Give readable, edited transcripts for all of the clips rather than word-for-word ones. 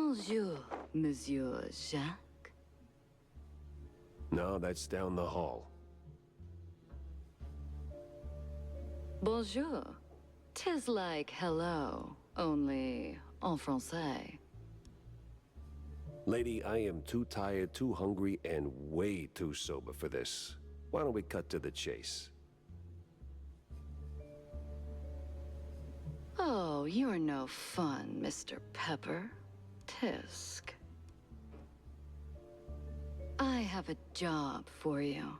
Bonjour, Monsieur Jacques. No, that's down the hall. Bonjour. 'Tis like hello, only en français. Lady, I am too tired, too hungry, and way too sober for this. Why don't we cut to the chase? Oh, you're no fun, Mr. Pepper. Tisk. I have a job for you.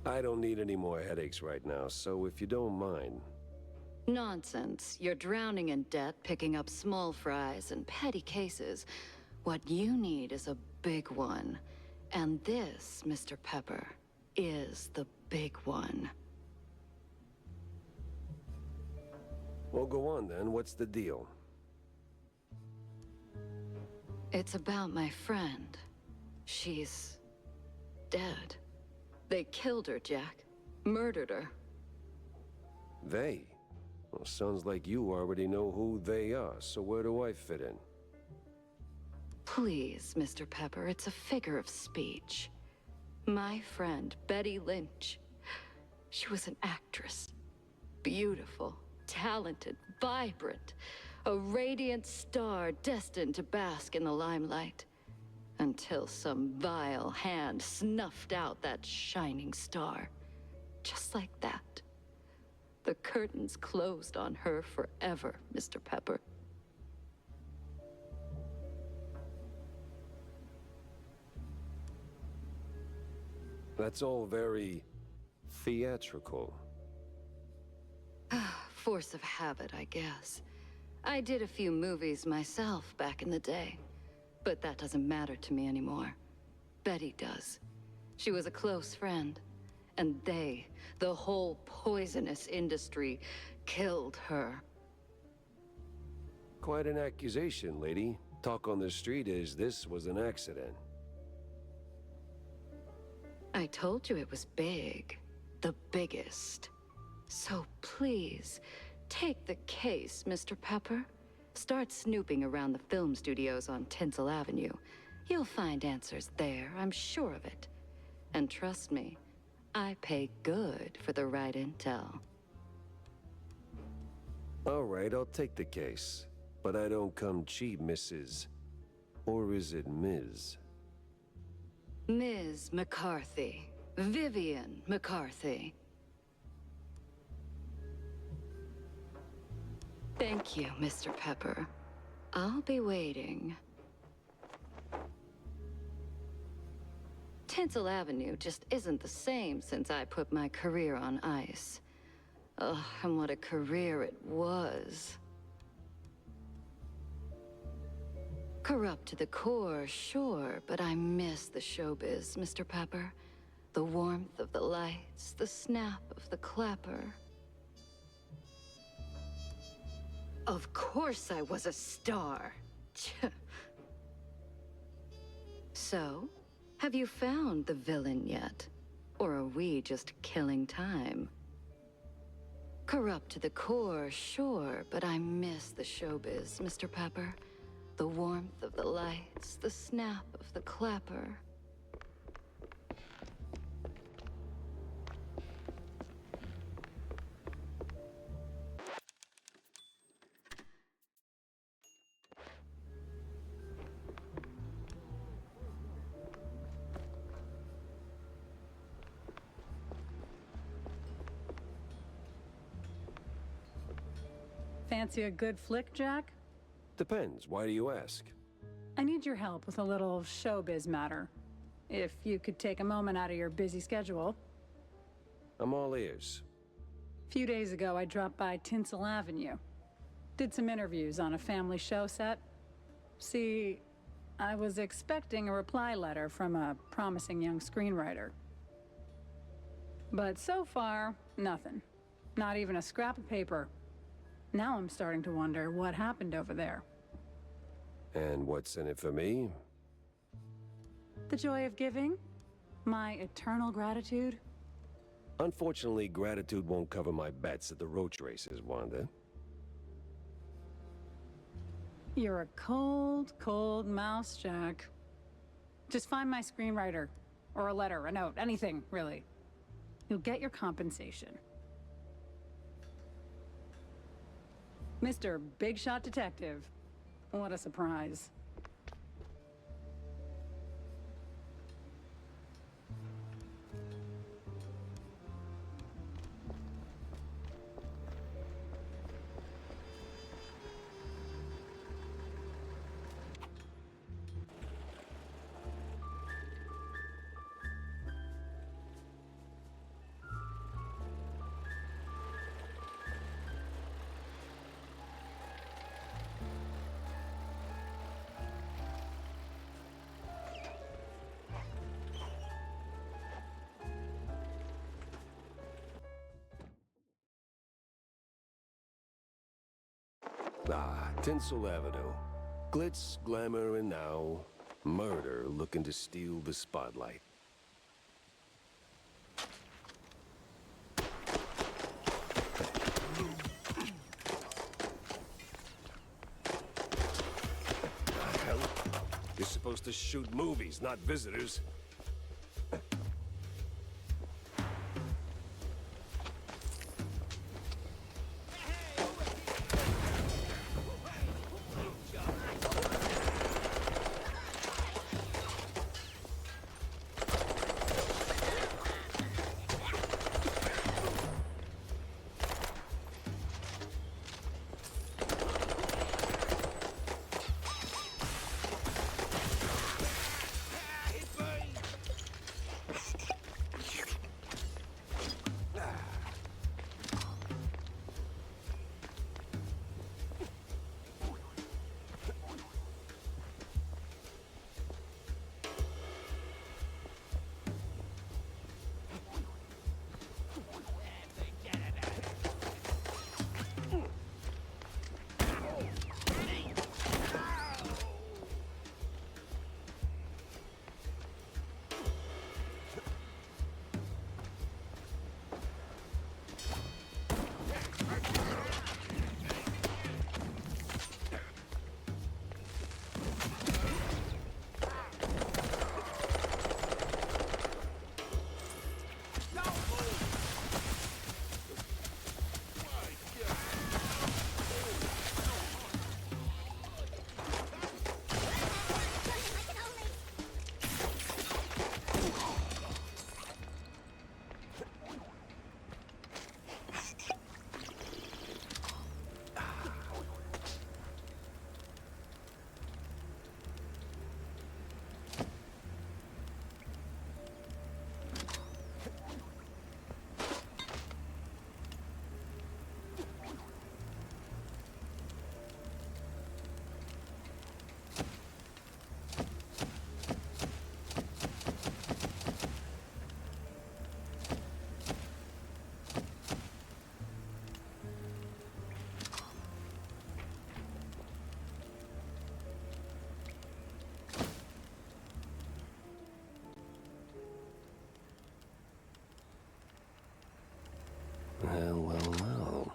I don't need any more headaches right now, so if you don't mind... Nonsense. You're drowning in debt, picking up small fries and petty cases. What you need is a big one. And this, Mr. Pepper, is the big one. Well, go on then. What's the deal? It's about my friend. She's... dead. They killed her, Jack. Murdered her. They? Well, sounds like you already know who they are, so where do I fit in? Please, Mr. Pepper, it's a figure of speech. My friend, Betty Lynch. She was an actress. Beautiful, talented, vibrant. A radiant star destined to bask in the limelight. Until some vile hand snuffed out that shining star. Just like that. The curtains closed on her forever, Mr. Pepper. That's all very... theatrical. Force of habit, I guess. I did a few movies myself back in the day. But that doesn't matter to me anymore. Betty does. She was a close friend. And they, the whole poisonous industry, killed her. Quite an accusation, lady. Talk on the street is this was an accident. I told you it was big. The biggest. So please, take the case, Mr. Pepper. Start snooping around the film studios on Tinsel Avenue. You'll find answers there, I'm sure of it. And trust me, I pay good for the right intel. All right, I'll take the case. But I don't come cheap, Mrs. Or is it Ms.? Ms. McCarthy. Vivian McCarthy. Thank you, Mr. Pepper. I'll be waiting. Tinsel Avenue just isn't the same since I put my career on ice. Ugh, and what a career it was. Corrupt to the core, sure, but I miss the showbiz, Mr. Pepper. The warmth of the lights, the snap of the clapper. Of course I was a star. So, have you found the villain yet? Or are we just killing time? Corrupt to the core, sure, but I miss the showbiz, Mr. Pepper. The warmth of the lights, the snap of the clapper. Fancy a good flick, Jack? Depends. Why do you ask? I need your help with a little showbiz matter. If you could take a moment out of your busy schedule. I'm all ears. A few days ago, I dropped by Tinsel Avenue. Did some interviews on a family show set. See, I was expecting a reply letter from a promising young screenwriter. But so far, nothing. Not even a scrap of paper. Now I'm starting to wonder what happened over there. And what's in it for me? The joy of giving? My eternal gratitude? Unfortunately, gratitude won't cover my bets at the roach races, Wanda. You're a cold, cold mouse, Jack. Just find my screenwriter. Or a letter, a note, anything, really. You'll get your compensation. Mr. Big Shot Detective. What a surprise. Ah, Tinsel Avenue. Glitz, glamour, and now murder looking to steal the spotlight. Hell, you're supposed to shoot movies, not visitors. Well.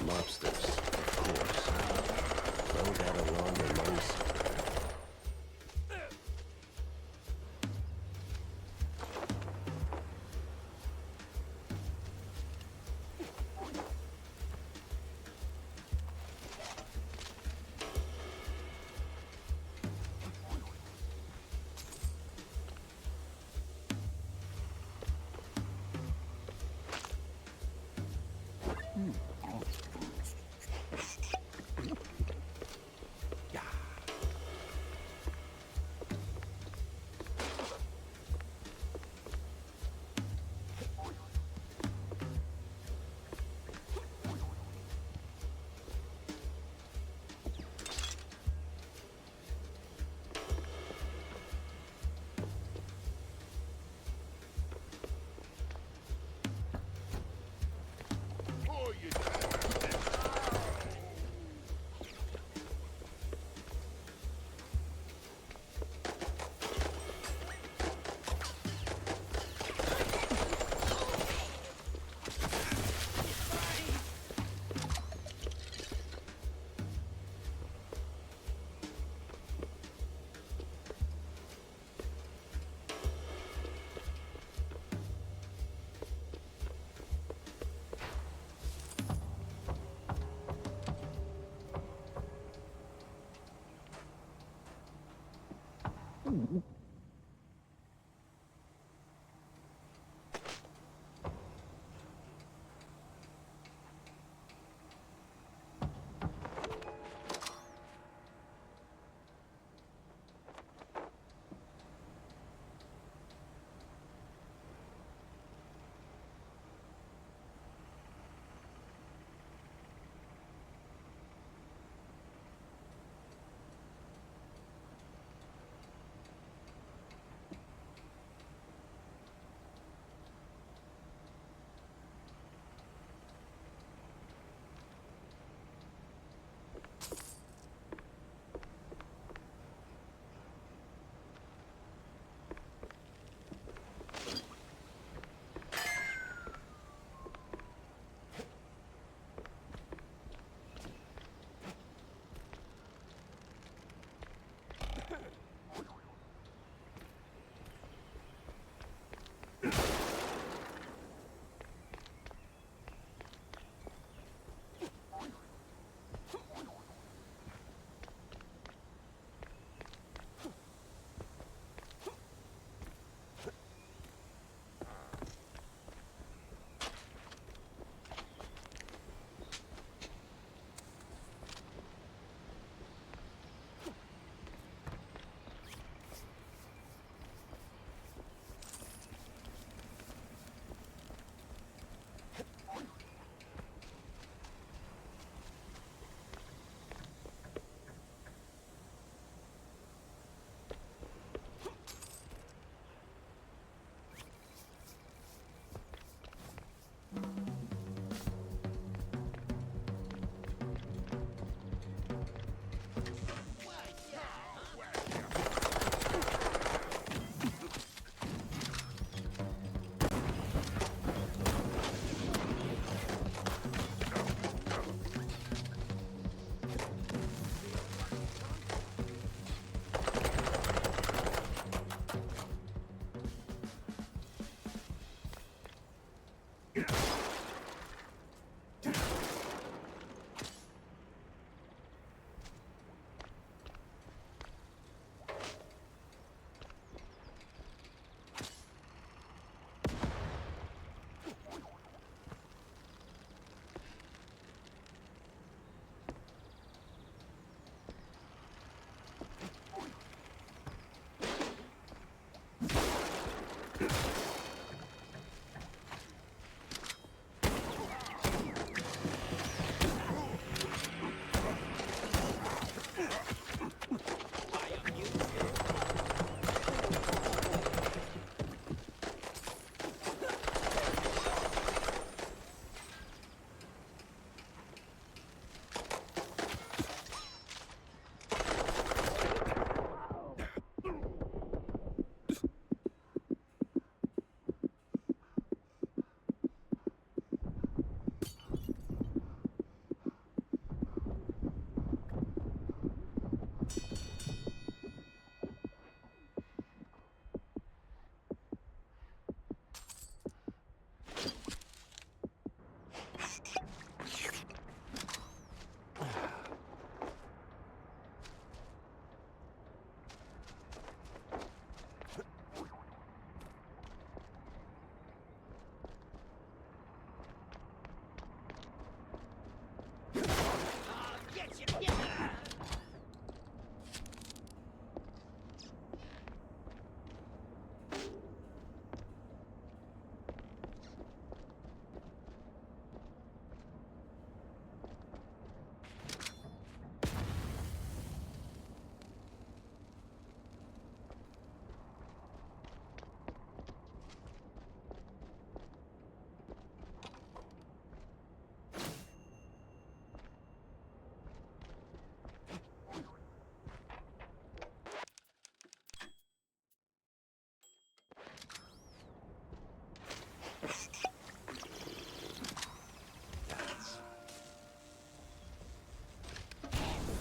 Mobsters, of course. Throw that along amongst...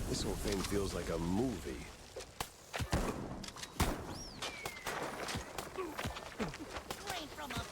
This whole thing feels like a movie. Rain from above.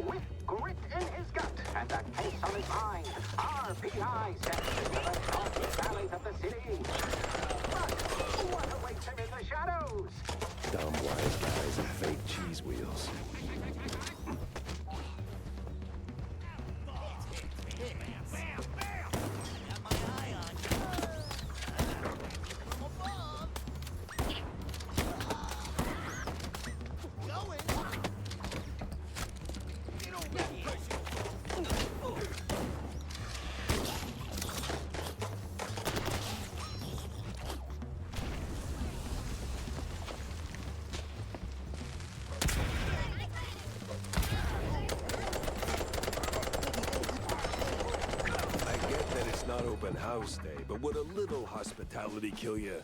With grit in his gut and a case on his mind, our PI steps into the darkest alleys of the city. But what awaits him in the shadows? Dumb wise guys and fake cheese wheels. Got my eye on you. From above. Going. Get over here. I get that it's not open house day, but would a little hospitality kill you?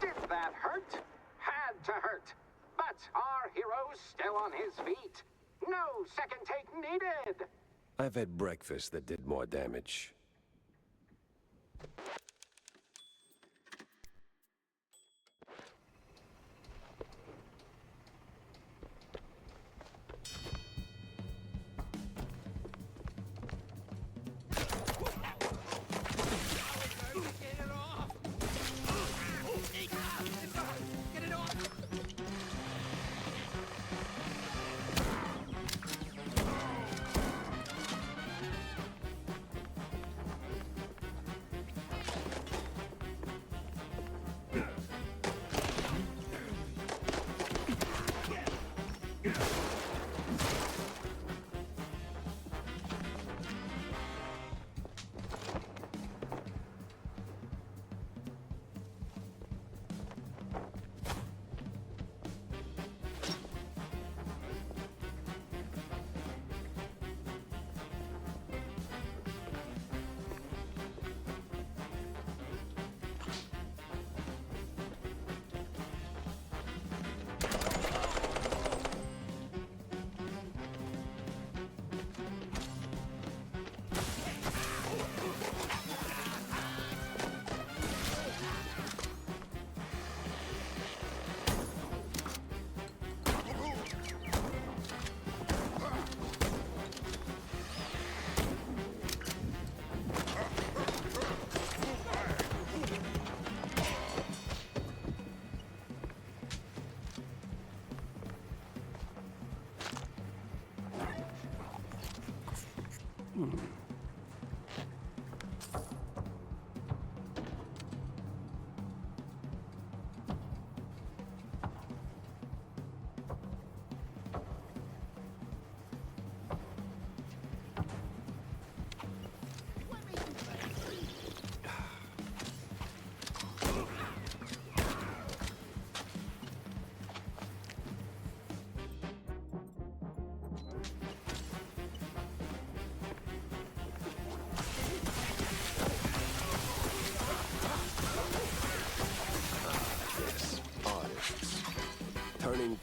Did that hurt? Had to hurt. But our hero's still on his feet. No second take needed. I've had breakfast that did more damage.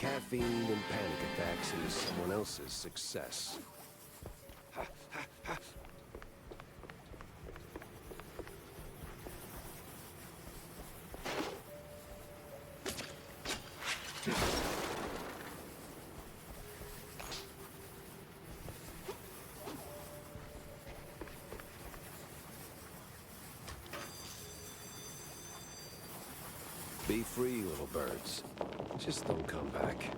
caffeine and panic attacks into someone else's success. Be free, little birds. Just don't come back.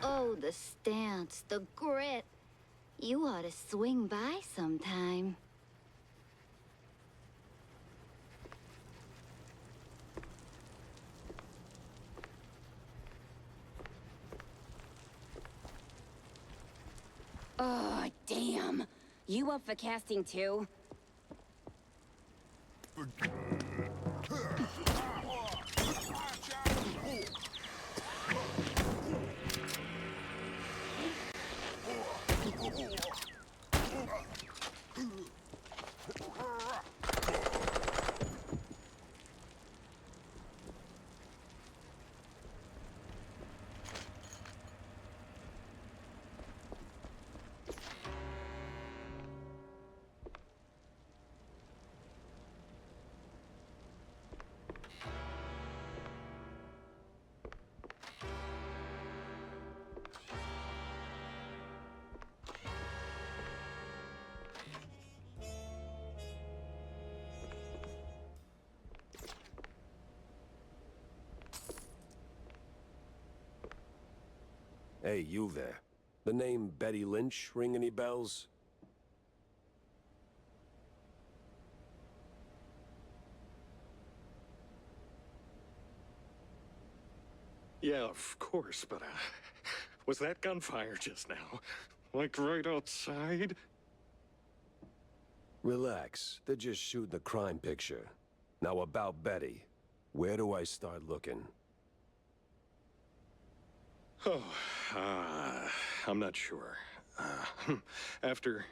Oh, the stance, the grit. You ought to swing by sometime. Oh, damn. You up for casting too? Hey, you there. The name Betty Lynch ring any bells? Yeah, of course, but, was that gunfire just now? Like right outside? Relax. They're just shooting a crime picture. Now about Betty. Where do I start looking? Oh, I'm not sure. After,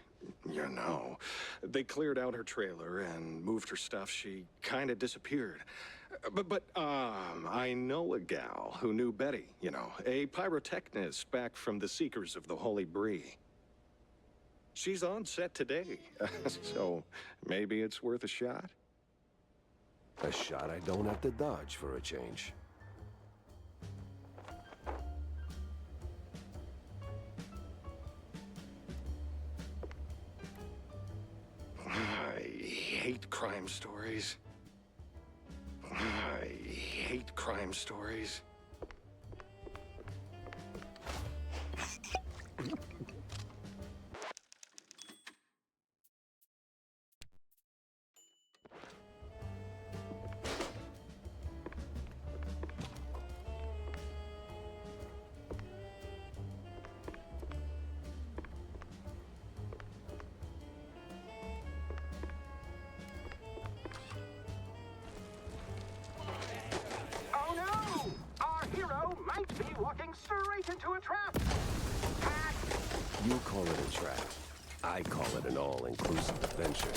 they cleared out her trailer and moved her stuff, she kinda disappeared. But I know a gal who knew Betty, a pyrotechnist back from the Seekers of the Holy Bree. She's on set today, so maybe it's worth a shot? A shot I don't have to dodge for a change. I hate crime stories. I hate crime stories. Oh no! Our hero might be walking straight into a trap. Hack! You call it a trap. I call it an all-inclusive adventure.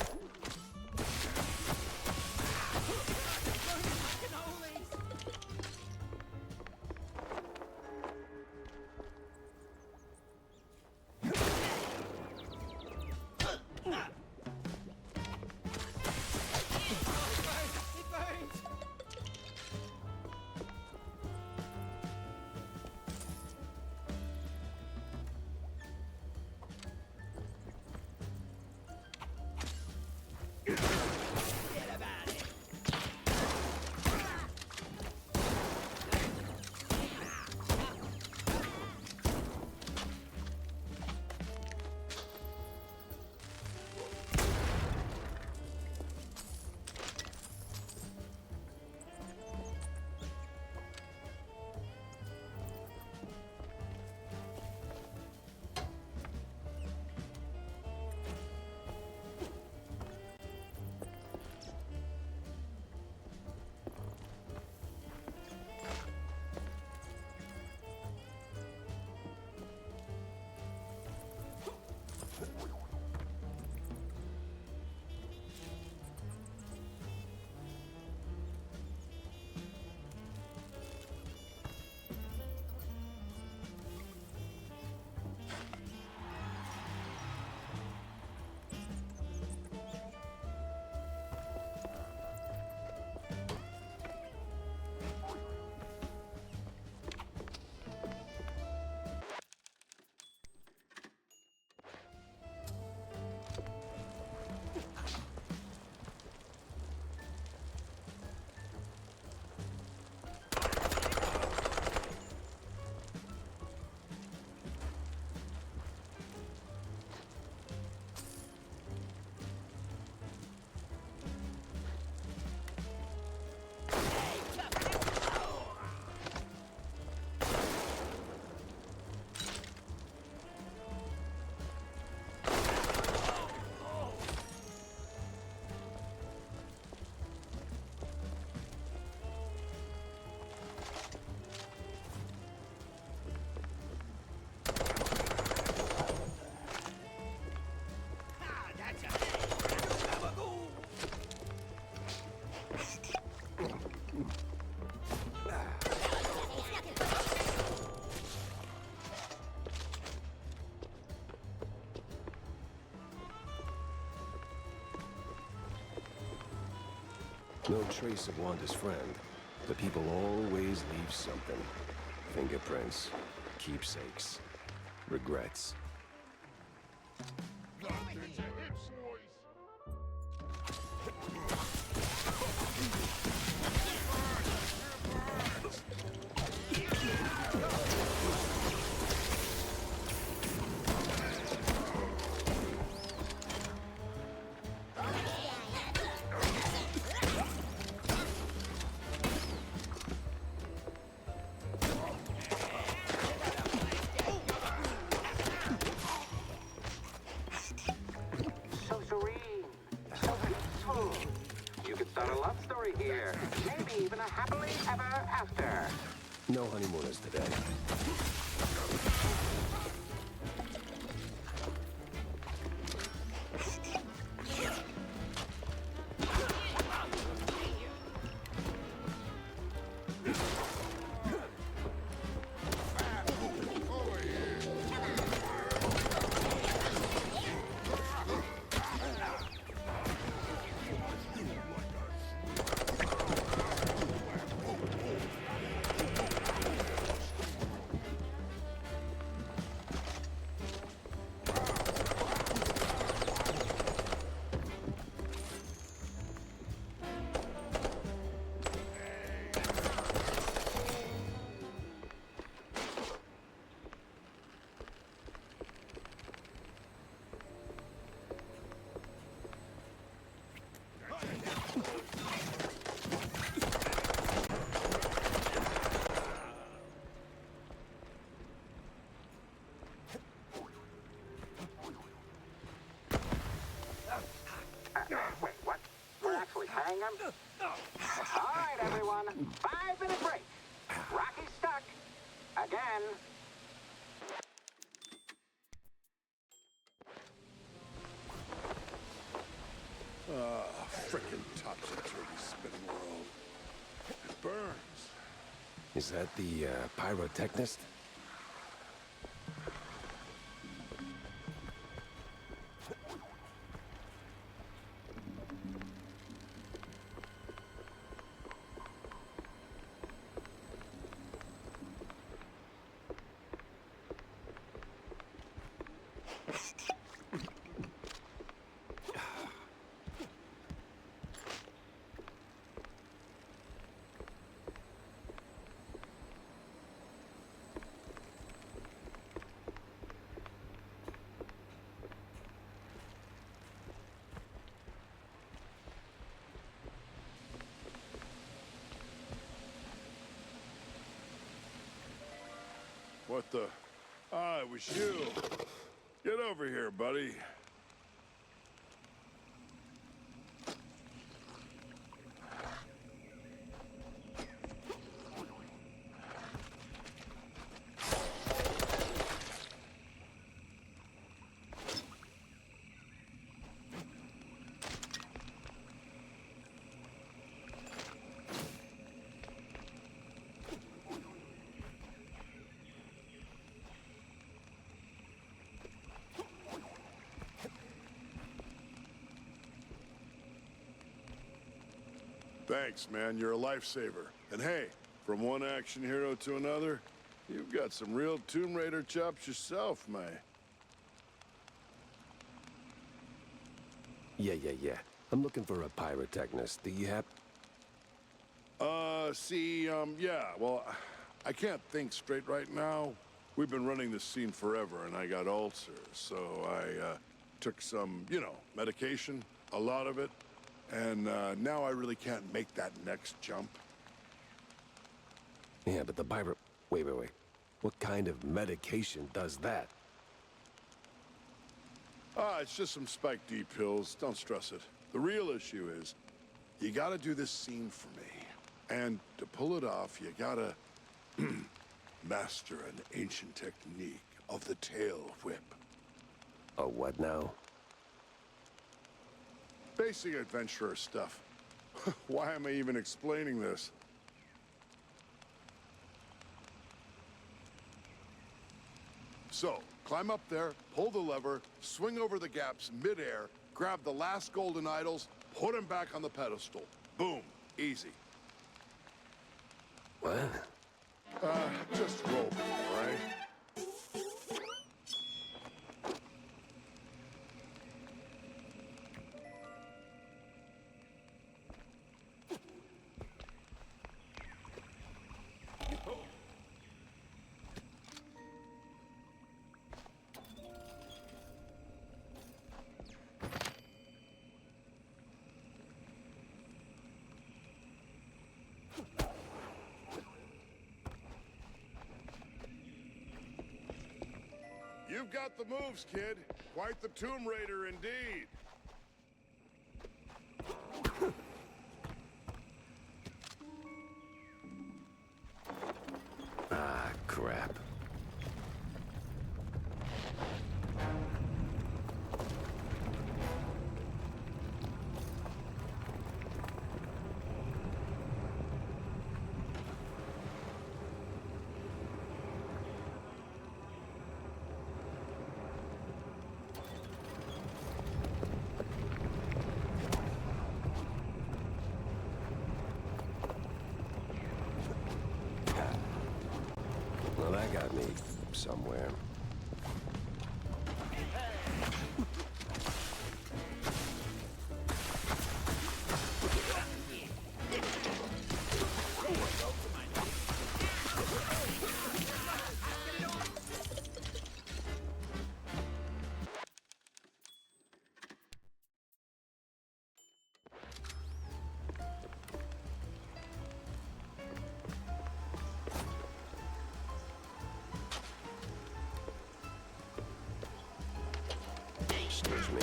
No trace of Wanda's friend. The people always leave something. Fingerprints, keepsakes, regrets. So serene, so peaceful. You could start a love story here. Maybe even a happily ever after. No honeymooners today. Wait, what? We're actually paying him? All right, everyone. 5-minute break. Rocky's stuck. Again. Frickin' topsy-turvy spinning world. It burns. Is that the pyrotechnist? What the? Ah, it was you. Get over here, buddy. Thanks, man. You're a lifesaver. And hey, from one action hero to another, you've got some real Tomb Raider chops yourself, May. Yeah. I'm looking for a pyrotechnist. Do you have... Yeah, well, I can't think straight right now. We've been running this scene forever, and I got ulcers, so I, took some, medication, a lot of it, and, now I really can't make that next jump. Yeah, but the pyro... Wait. What kind of medication does that? It's just some Spike D pills. Don't stress it. The real issue is, you gotta do this scene for me. And to pull it off, you gotta master an ancient technique of the tail whip. Oh, what now? Basic adventurer stuff. Why am I even explaining this? So, climb up there, pull the lever, swing over the gaps midair, grab the last golden idols, put them back on the pedestal. Boom. Easy. What? Just roll, all right? You've got the moves, kid. Quite the Tomb Raider indeed. Ah, crap. Well, that got me somewhere. Excuse me.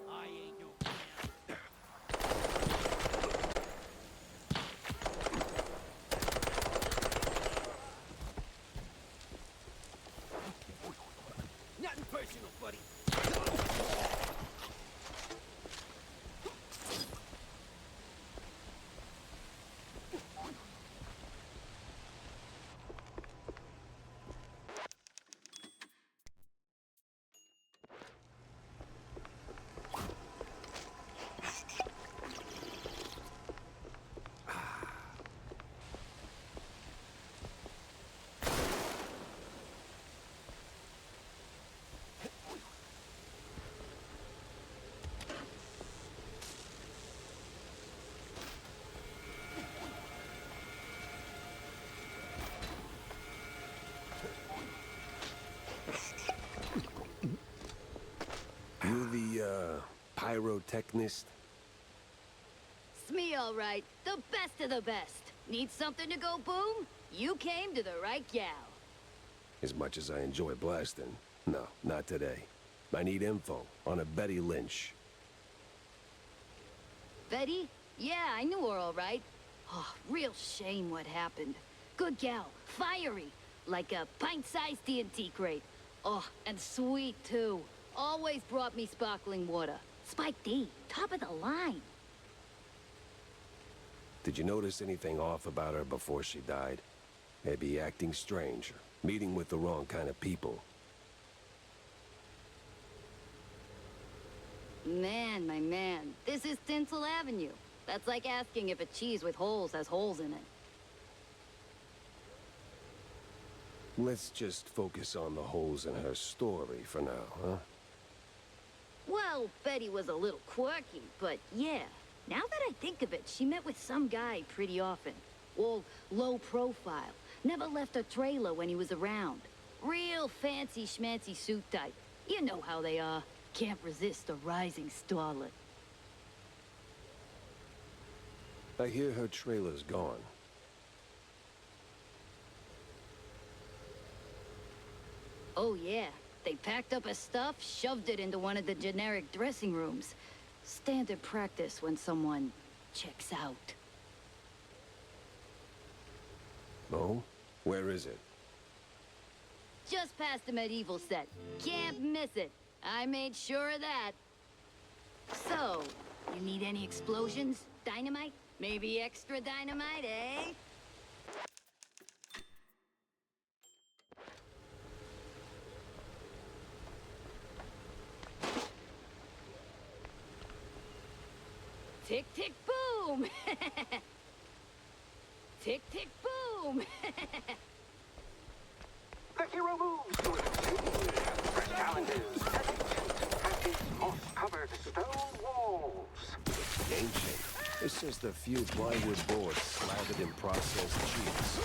I ain't no clown. Nothing personal, buddy. pyrotechnist? It's me, all right. The best of the best. Need something to go boom? You came to the right gal. As much as I enjoy blasting, no, not today. I need info on a Betty Lynch. Betty? Yeah, I knew her all right. Oh, real shame what happened. Good gal, fiery, like a pint-sized TNT crate. Oh, and sweet, too. Always brought me sparkling water. Spike D, top of the line. Did you notice anything off about her before she died? Maybe acting strange, or meeting with the wrong kind of people. Man, my man, this is Tinsel Avenue. That's like asking if a cheese with holes has holes in it. Let's just focus on the holes in her story for now, huh? Well, Betty was a little quirky, but yeah. Now that I think of it, she met with some guy pretty often. All low profile. Never left her trailer when he was around. Real fancy schmancy suit type. You know how they are. Can't resist a rising starlet. I hear her trailer's gone. Oh yeah, they packed up her stuff, shoved it into one of the generic dressing rooms. Standard practice when someone checks out. Oh? Where is it? Just past the medieval set. Can't miss it. I made sure of that. So, you need any explosions? Dynamite? Maybe extra dynamite, eh? Tick, tick, boom! Tick, tick, boom! The hero moves to it. Fresh challenges. Ancient, moss-covered stone walls. Ancient. It's just a few plywood boards slathered in processed cheese.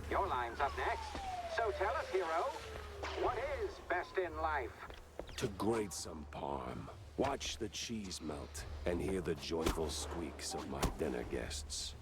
Your line's up next. So tell us, hero, what is best in life? To grate some parm, watch the cheese melt, and hear the joyful squeaks of my dinner guests.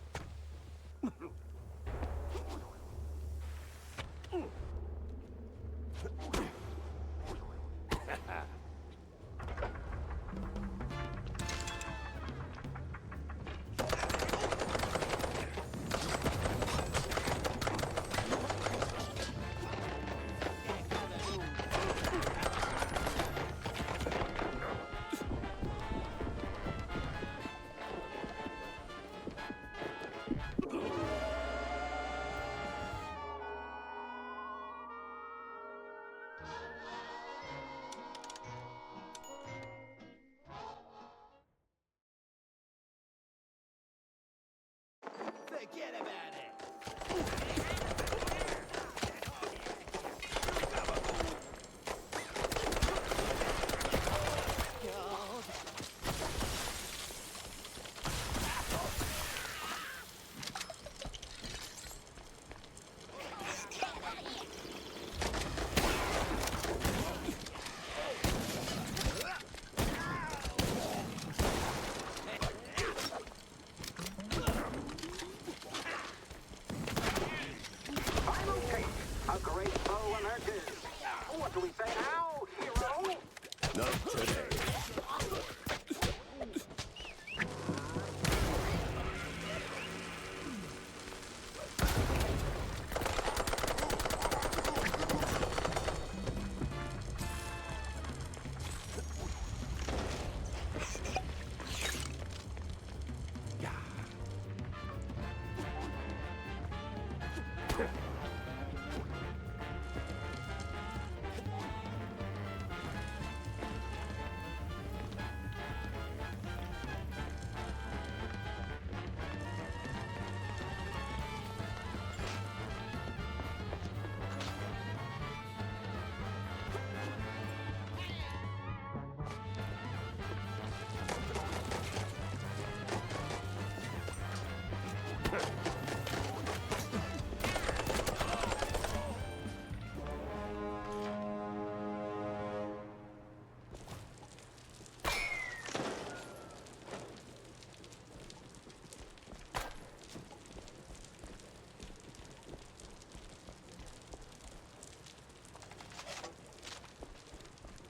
today.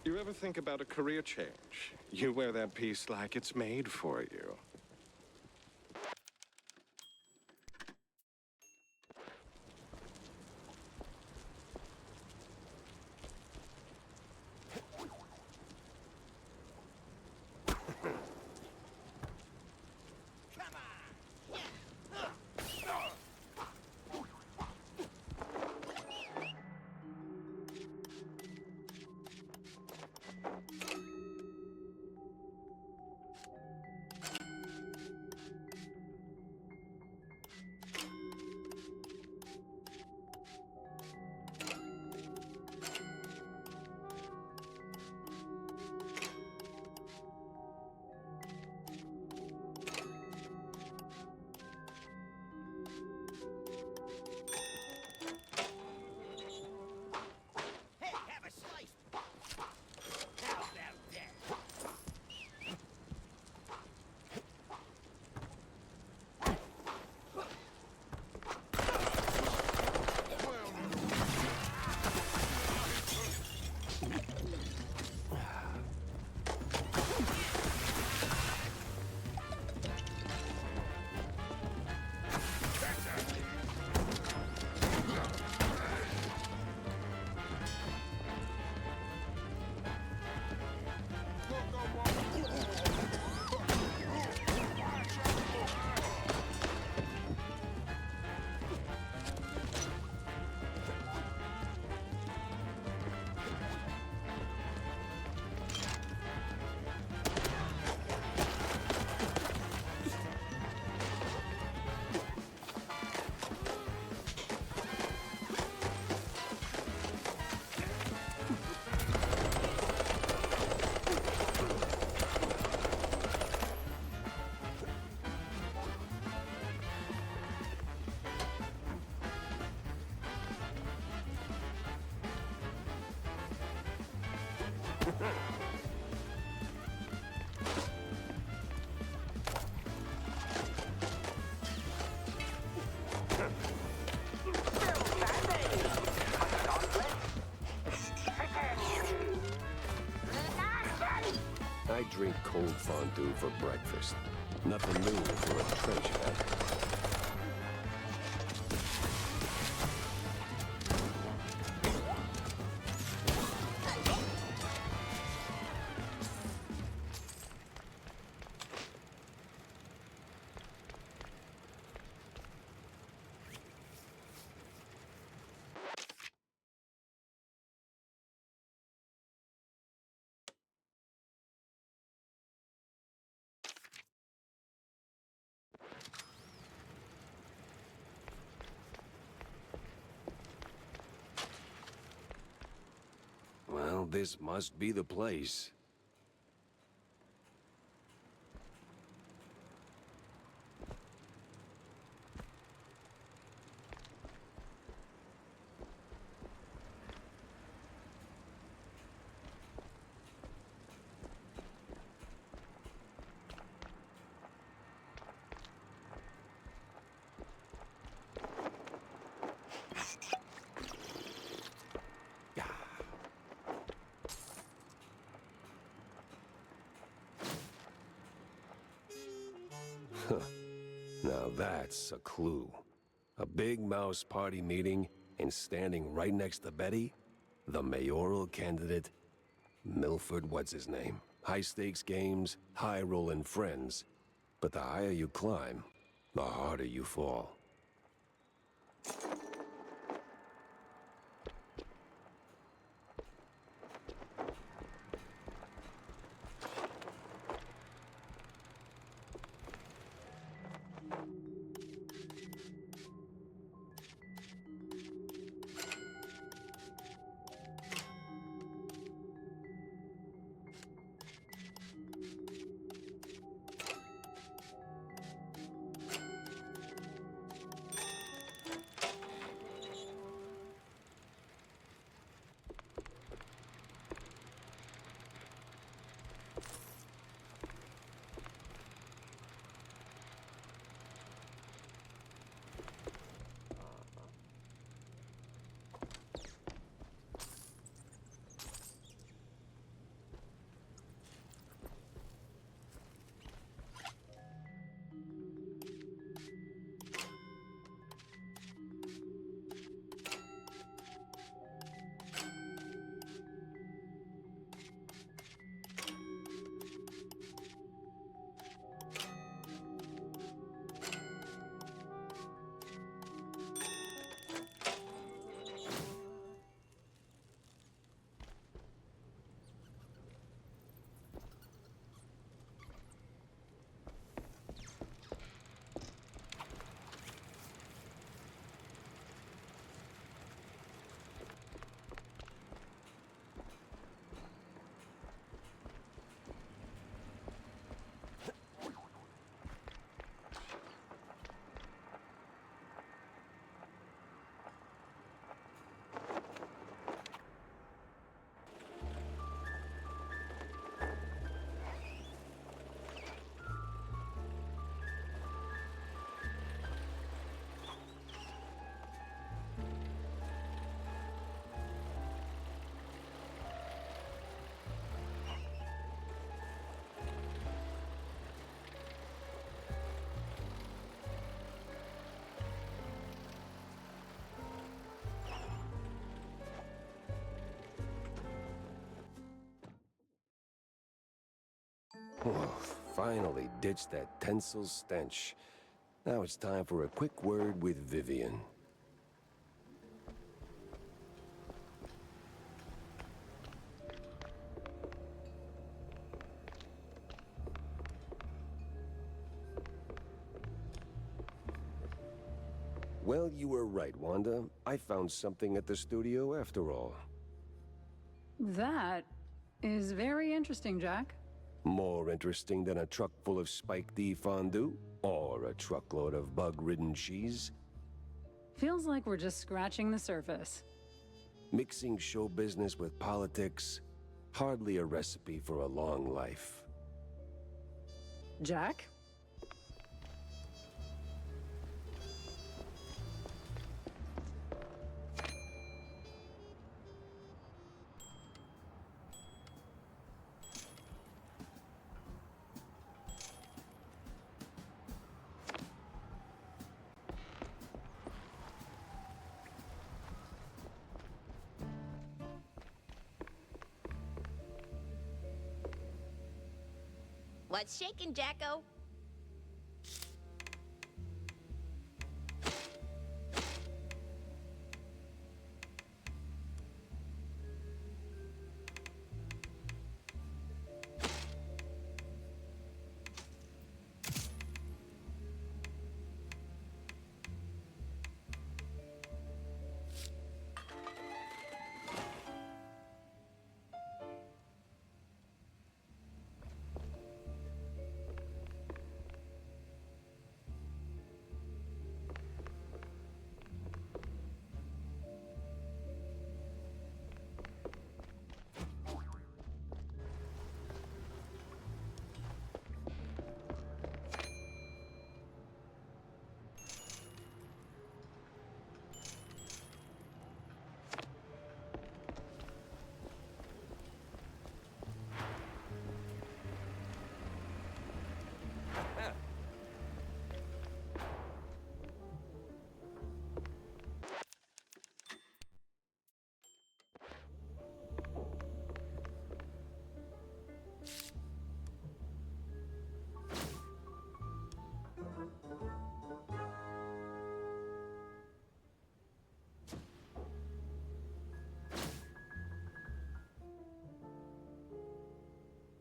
You ever think about a career change? You wear that piece like it's made for you. Hey, have a slice. How about that? I drink cold fondue for breakfast. Nothing new for a trench hat. Well, this must be the place. Now that's a clue. A big mouse party meeting, and standing right next to Betty, the mayoral candidate, Milford what's his name. High stakes games, high rolling friends. But the higher you climb, the harder you fall. Oh, finally ditched that tinsel stench. Now it's time for a quick word with Vivian. Well, you were right, Wanda. I found something at the studio after all. That is very interesting, Jack. More interesting than a truck full of spiked D fondue? Or a truckload of bug-ridden cheese? Feels like we're just scratching the surface. Mixing show business with politics, hardly a recipe for a long life. Jack? What's shaking, Jacko?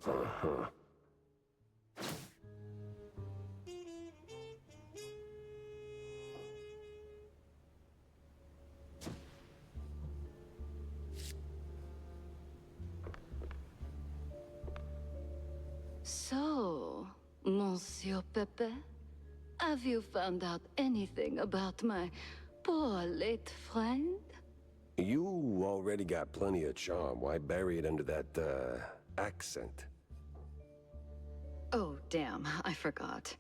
Uh-huh. So, Monsieur Pepe, have you found out anything about my poor late friend? You already got plenty of charm. Why bury it under that, accent? Oh, damn, I forgot.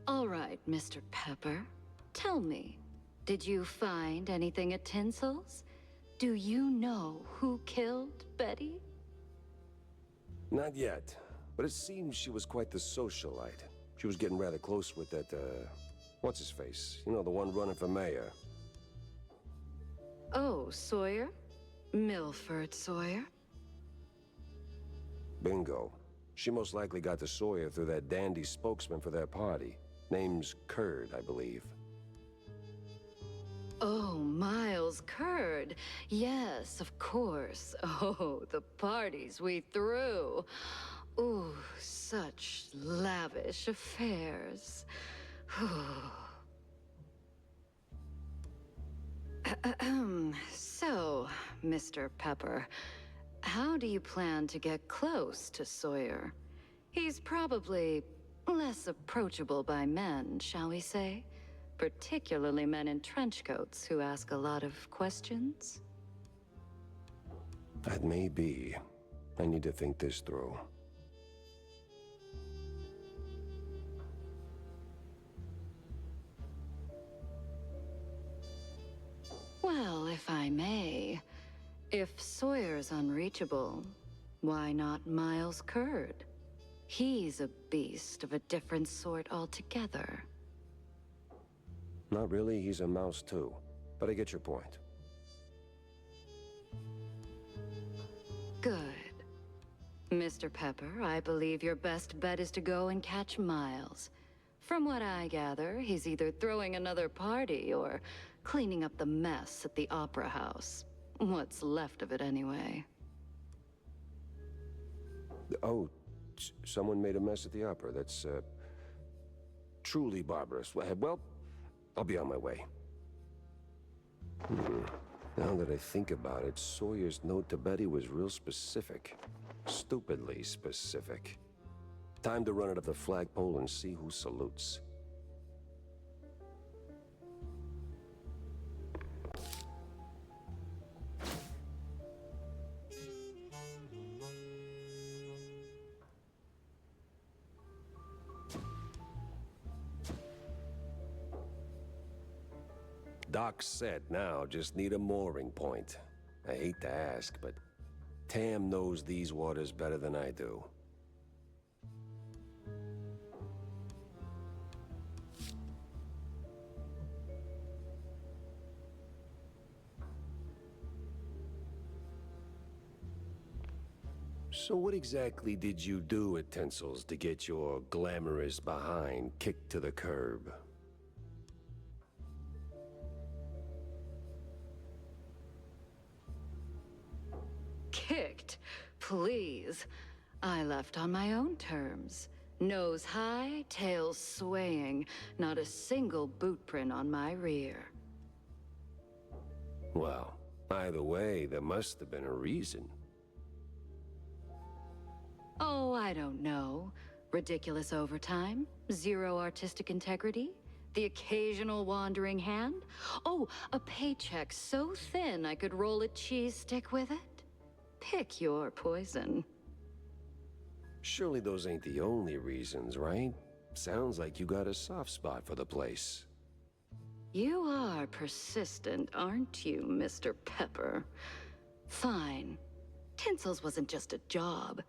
All right, Mr. Pepper. Tell me, did you find anything at Tinsel's? Do you know who killed Betty? Not yet, but it seems she was quite the socialite. She was getting rather close with that, what's-his-face? You know, the one running for mayor. Oh, Sawyer? Milford Sawyer? Bingo. She most likely got to Sawyer through that dandy spokesman for their party. Name's Curd, I believe. Oh, Miles Curd. Yes, of course. Oh, the parties we threw. Ooh, such lavish affairs. So, Mr. Pepper, how do you plan to get close to Sawyer? He's probably less approachable by men, shall we say? Particularly men in trench coats who ask a lot of questions. That may be. I need to think this through. Well, if I may, if Sawyer's unreachable, why not Miles Curd? He's a beast of a different sort altogether. Not really, he's a mouse too. But I get your point. Good. Mr. Pepper, I believe your best bet is to go and catch Miles. From what I gather, he's either throwing another party or cleaning up the mess at the Opera House. What's left of it, anyway. Oh, someone made a mess at the opera. That's, truly barbarous. Well, I'll be on my way. Now that I think about it, Sawyer's note to Betty was real specific. Stupidly specific. Time to run it up the flagpole and see who salutes. Doc's set now, just need a mooring point. I hate to ask, but Tam knows these waters better than I do. So what exactly did you do at Tinsel's to get your glamorous behind kicked to the curb? Kicked? Please. I left on my own terms. Nose high, tail swaying, not a single boot print on my rear. Well, either way, there must have been a reason. Oh, I don't know. Ridiculous overtime? Zero artistic integrity? The occasional wandering hand? Oh, a paycheck so thin I could roll a cheese stick with it? Pick your poison. Surely those ain't the only reasons, right? Sounds like you got a soft spot for the place. You are persistent, aren't you, Mr. Pepper? Fine. Tinsel's wasn't just a job.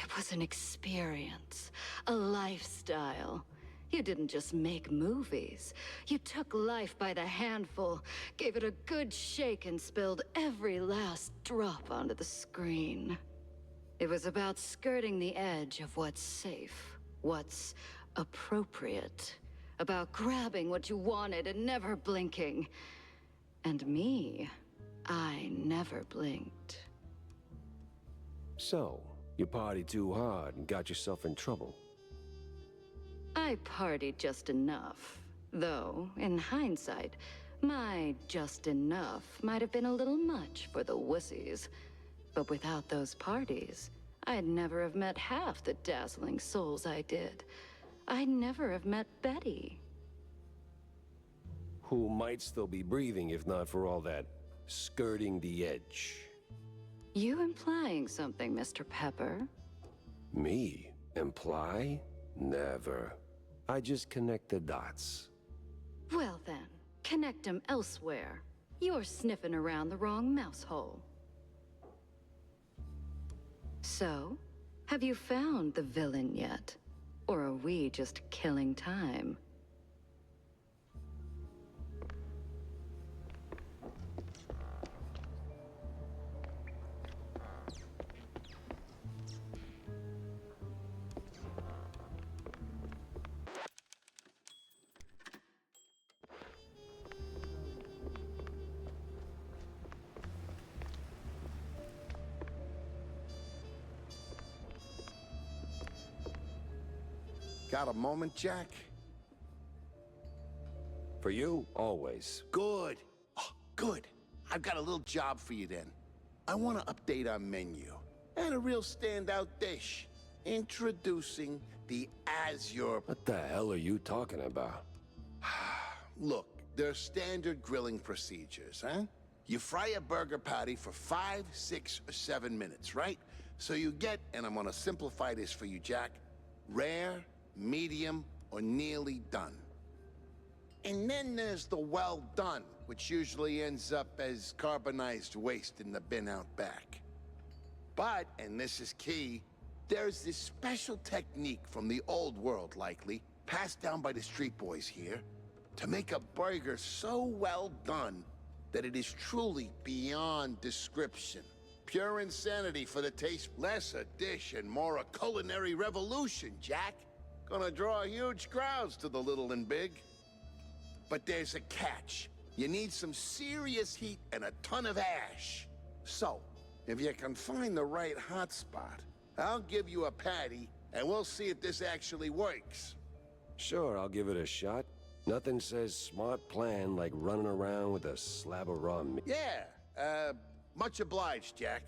It was an experience, a lifestyle. You didn't just make movies. You took life by the handful, gave it a good shake, and spilled every last drop onto the screen. It was about skirting the edge of what's safe, what's appropriate, about grabbing what you wanted and never blinking. And me, I never blinked. So, You partied too hard and got yourself in trouble. I partied just enough. Though, in hindsight, my just enough might have been a little much for the wussies. But without those parties, I'd never have met half the dazzling souls I did. I'd never have met Betty. Who might still be breathing if not for all that skirting the edge. You implying something, Mr. Pepper? Me? Imply? Never. I just connect the dots. Well then, connect them elsewhere. You're sniffing around the wrong mouse hole. So, have you found the villain yet? Or are we just killing time? Got a moment, Jack? For you, always. Good. Oh, good. I've got a little job for you then. I want to update our menu. And a real standout dish. Introducing the Azure... What the hell are you talking about? Look, there are standard grilling procedures, huh? You fry a burger patty for 5, 6, or 7 minutes, right? So you get, and I'm gonna simplify this for you, Jack, rare, medium, or nearly done. And then there's the well done, which usually ends up as carbonized waste in the bin out back. But, and this is key, there's this special technique from the old world, likely, passed down by the street boys here, to make a burger so well done that it is truly beyond description. Pure insanity for the taste. Less a dish and more a culinary revolution, Jack. Gonna draw huge crowds to the little and big. But there's a catch. You need some serious heat and a ton of ash. So, if you can find the right hotspot, I'll give you a patty, and we'll see if this actually works. Sure, I'll give it a shot. Nothing says smart plan like running around with a slab of raw meat. Yeah, much obliged, Jack.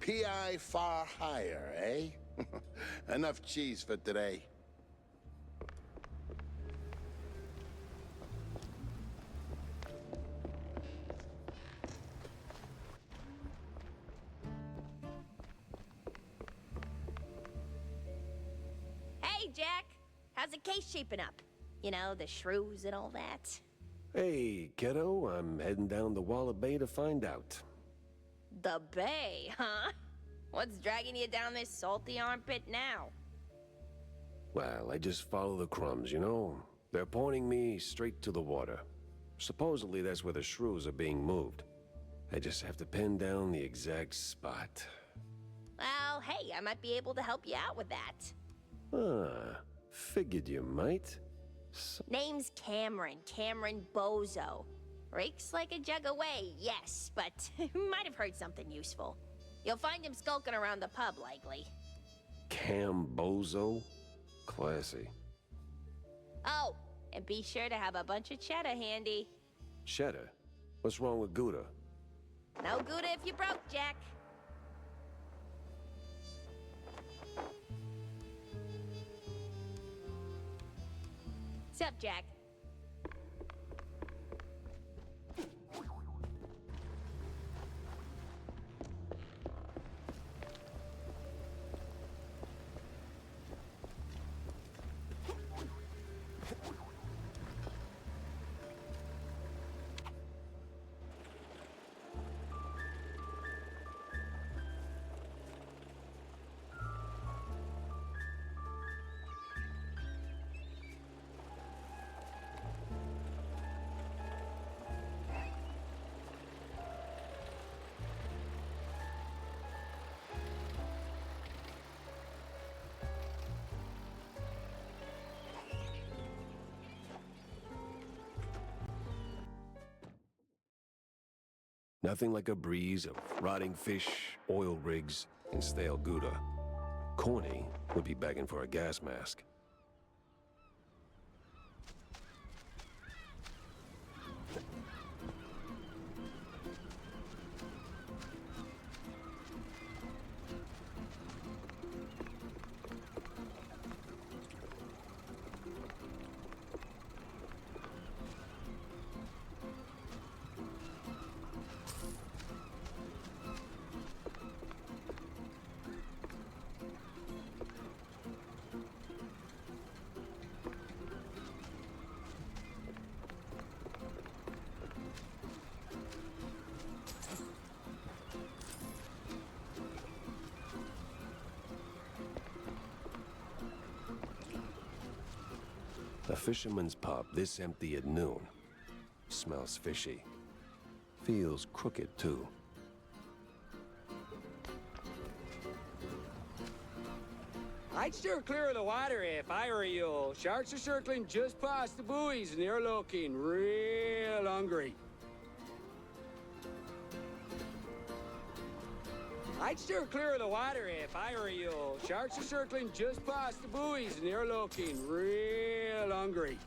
PI far higher, eh? Enough cheese for today. Hey, Jack. How's the case shaping up? You know, the shrews and all that. Hey, kiddo, I'm heading down the Wall of Bay to find out. The bay, huh? What's dragging you down this salty armpit now? Well, I just follow the crumbs, you know? They're pointing me straight to the water. Supposedly that's where the shrews are being moved. I just have to pin down the exact spot. Well, hey, I might be able to help you out with that. Ah, figured you might. Name's Cameron Bozo. Rakes like a jug away, yes, but might have heard something useful. You'll find him skulking around the pub, likely. Cambozo? Classy. Oh, and be sure to have a bunch of cheddar handy. Cheddar? What's wrong with Gouda? No Gouda if you broke, Jack. Sup, Jack? Nothing like a breeze of rotting fish, oil rigs, and stale Gouda. Corny would be begging for a gas mask. A fisherman's pub this empty at noon. Smells fishy. Feels crooked, too. I'd steer clear of the water if I were you. Sharks are circling just past the buoys and they're looking real hungry. I'd steer clear of the water if I were you. Sharks are circling just past the buoys and they're looking real hungry.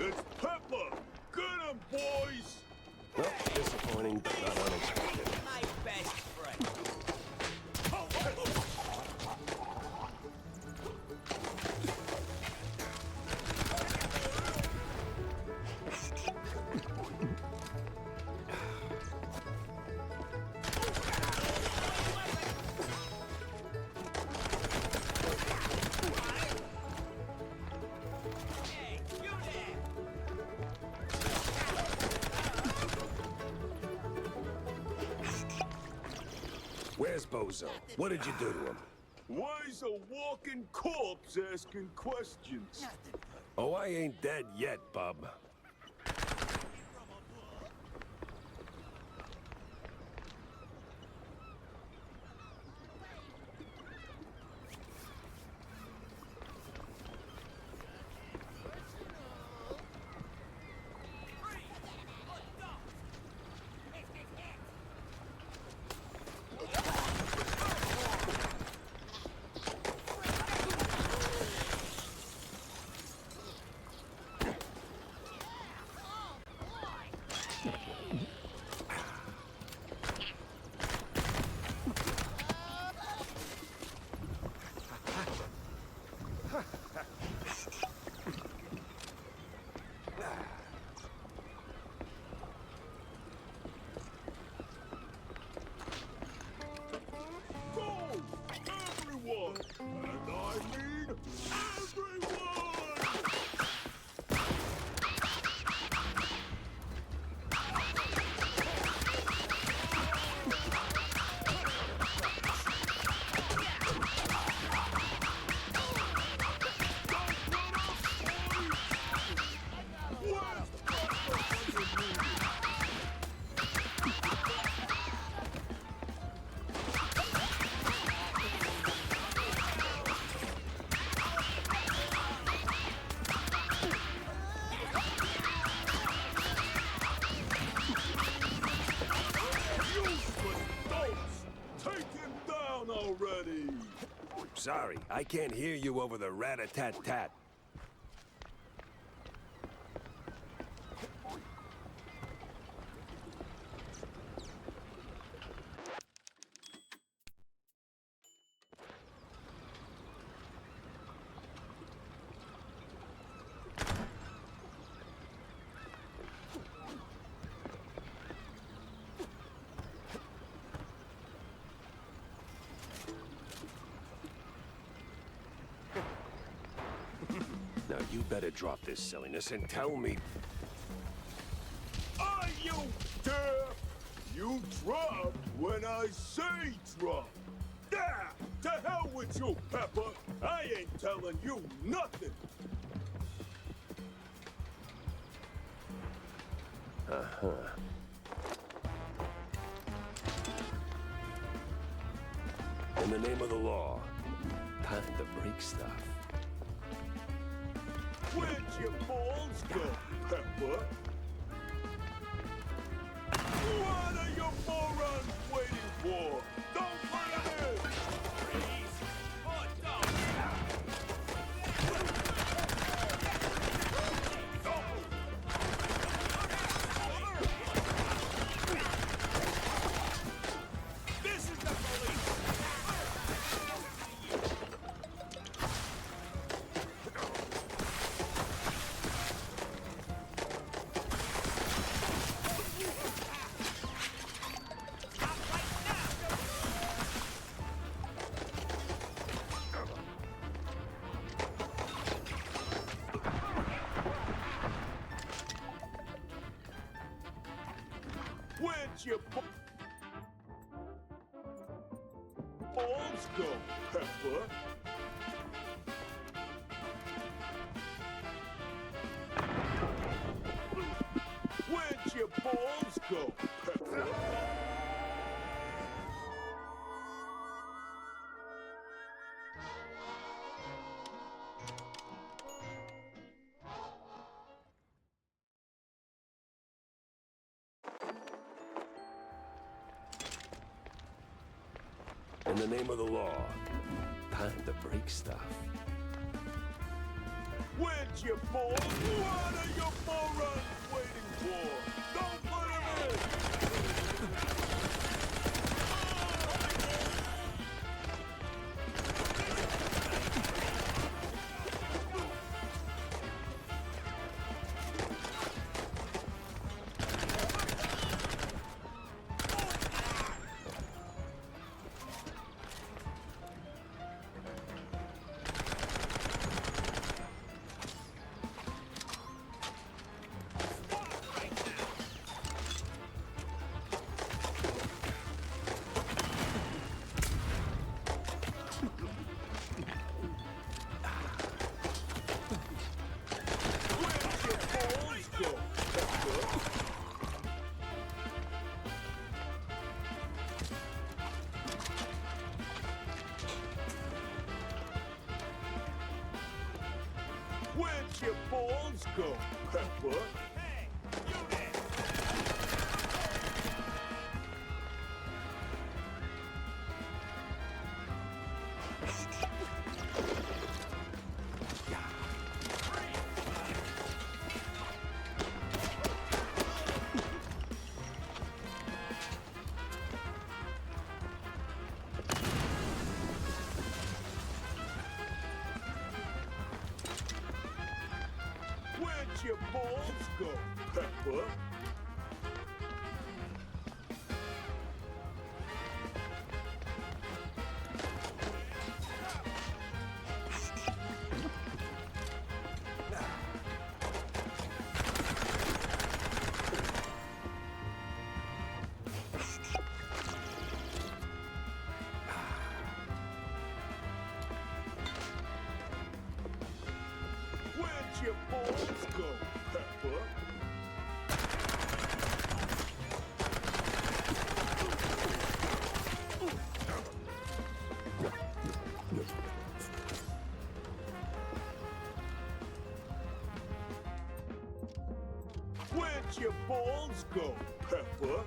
It's Pepper! Get him, boys! Well, disappointing, but not unexpected. My best friend. Hey, you there! Where's Bozo? What did you do to him? Why is a walking corpse asking questions? Oh, I ain't dead yet, bub. Sorry, I can't hear you over the rat-a-tat-tat. Now you better drop this silliness and tell me... Are you deaf? You drop when I say drop. Ah, to hell with you, Pepper. I ain't telling you nothing. Uh-huh. In the name of the law, time to break stuff. Where'd your balls go, Pepper? What are you morons waiting for? Don't let him in! This is the police! Where'd your balls go, Pepper? Where'd your balls go, Pepper? In the name of the law, time to break stuff. Where'd your balls? What are you morons waiting for? Don't let him in! Where'd your balls go, Pepper? Hey, you there! Where'd your balls go, Pepper? Where'd your balls go, Pepper? Where'd your balls go, Pepper?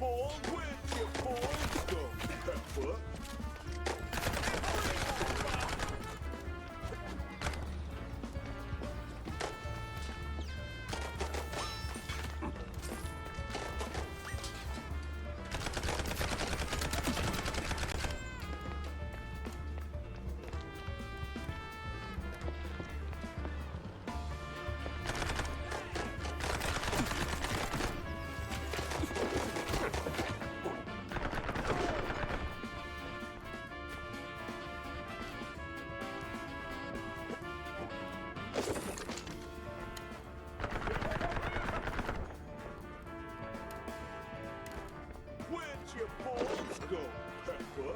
balls? Where'd your balls go, Pepper? Where'd your balls go, Pepper?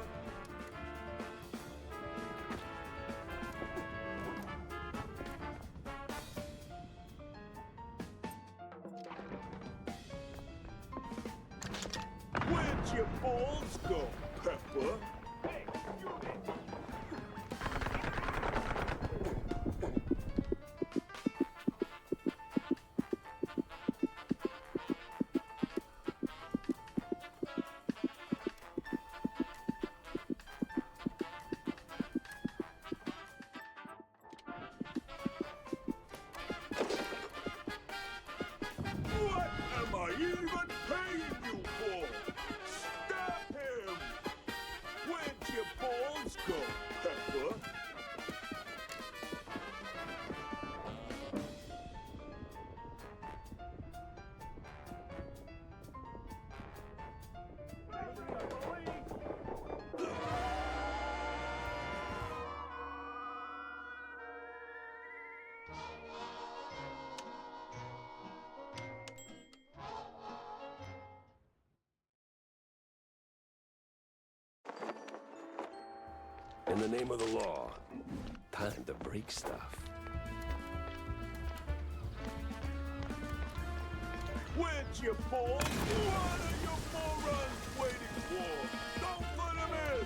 Where'd your balls go, Pepper? What am I even paying you for? Stop him! Where'd your balls go, Pepper? In the name of the law, time to break stuff. Where'd your balls? What are you morons waiting for? Don't let him in!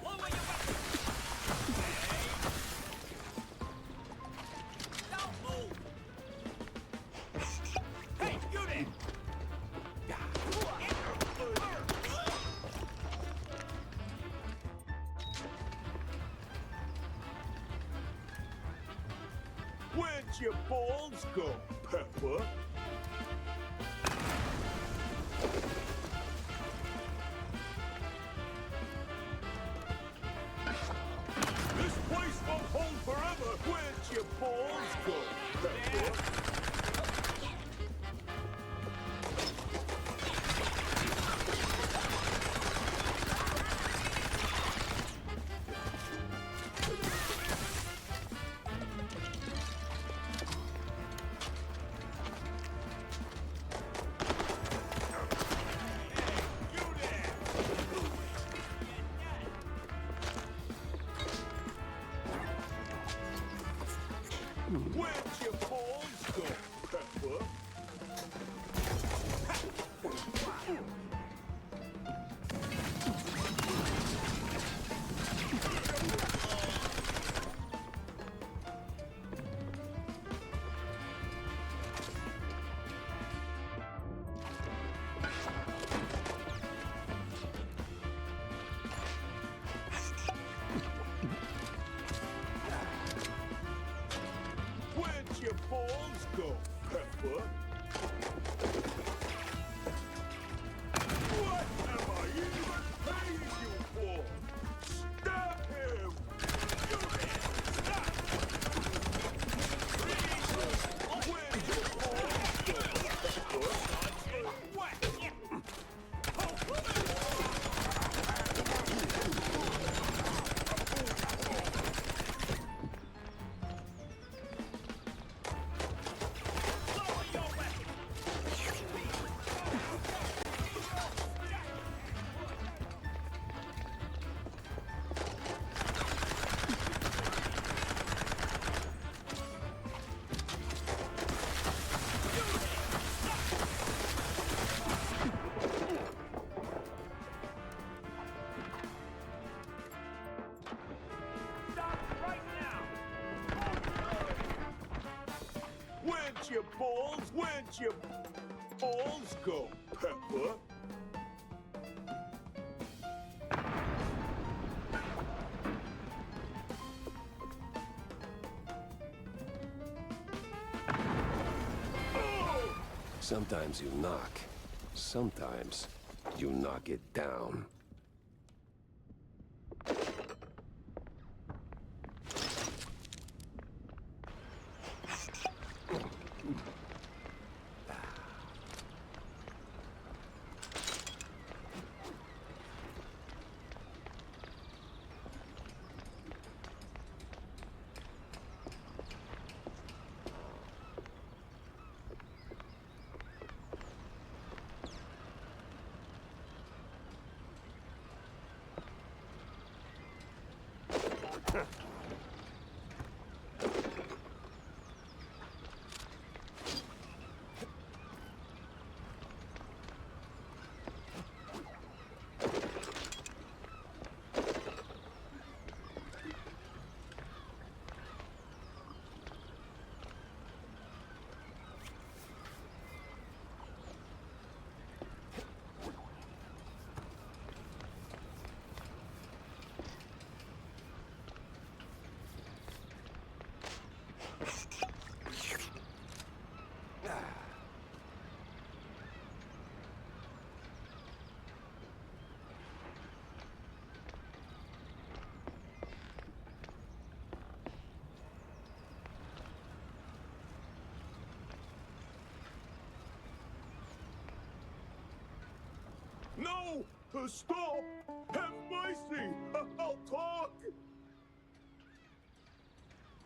Lower your weapon! Don't move! Hey, you there! Where'd your balls go, Pepper? This place won't hold forever! Where'd your balls go, Pepper? Where'd your balls go, Pepper? Where'd your balls go, balls? Where'd your balls go, Pepper? Sometimes you knock. Sometimes you knock it down. No! Stop! Have mercy! I'll talk!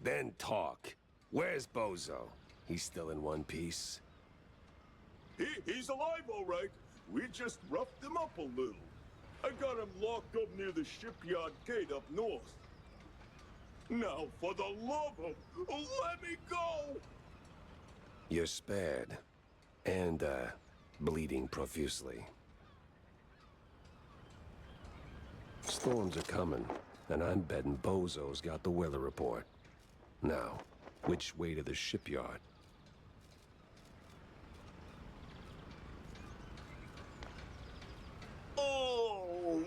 Then talk. Where's Bozo? He's still in one piece? He's alive, all right. We just roughed him up a little. I got him locked up near the shipyard gate up north. Now, for the love of... let me go! You're spared. And, bleeding profusely. Storms are coming, and I'm betting Bozo's got the weather report. Now, which way to the shipyard? Oh!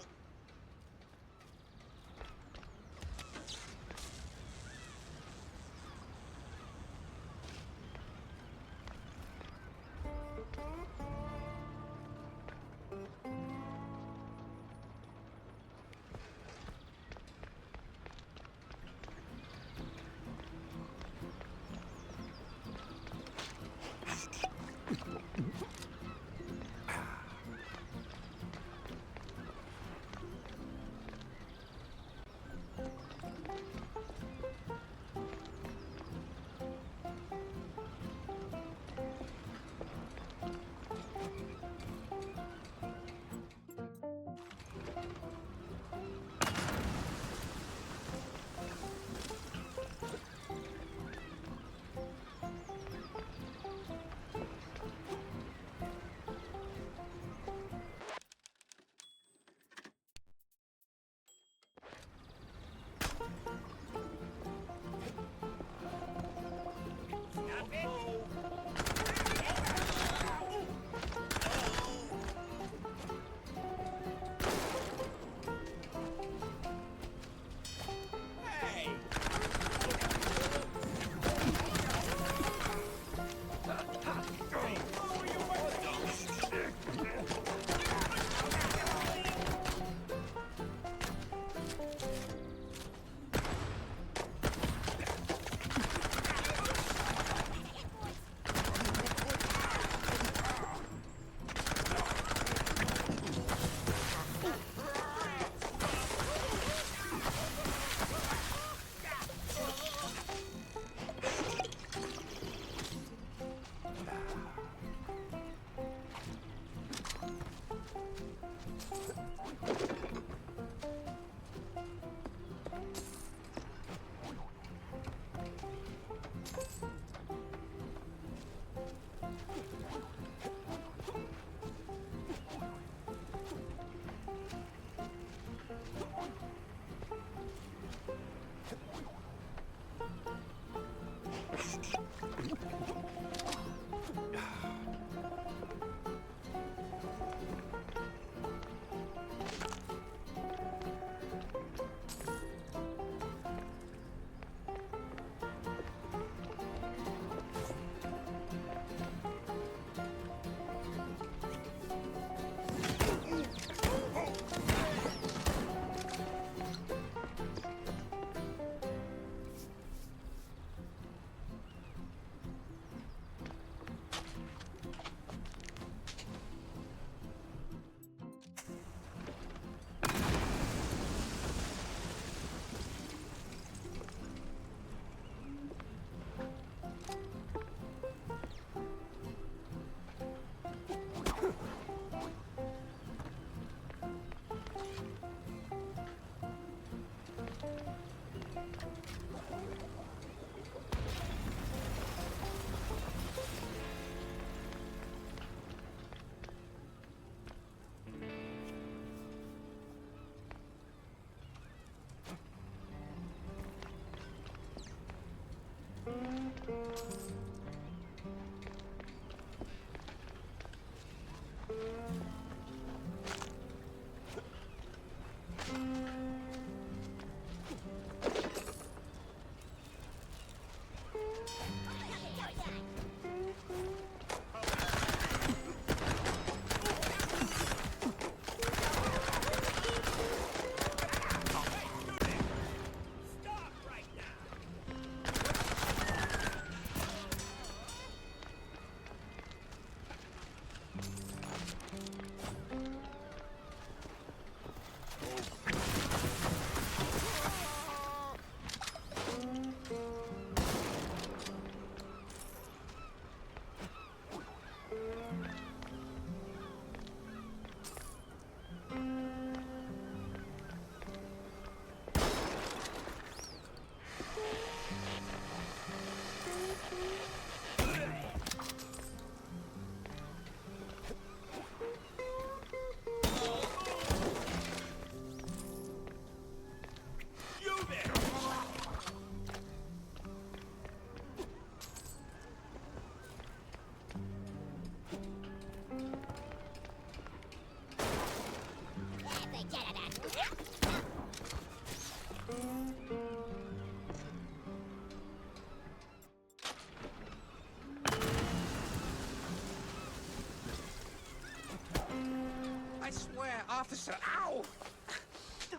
I swear, officer, ow!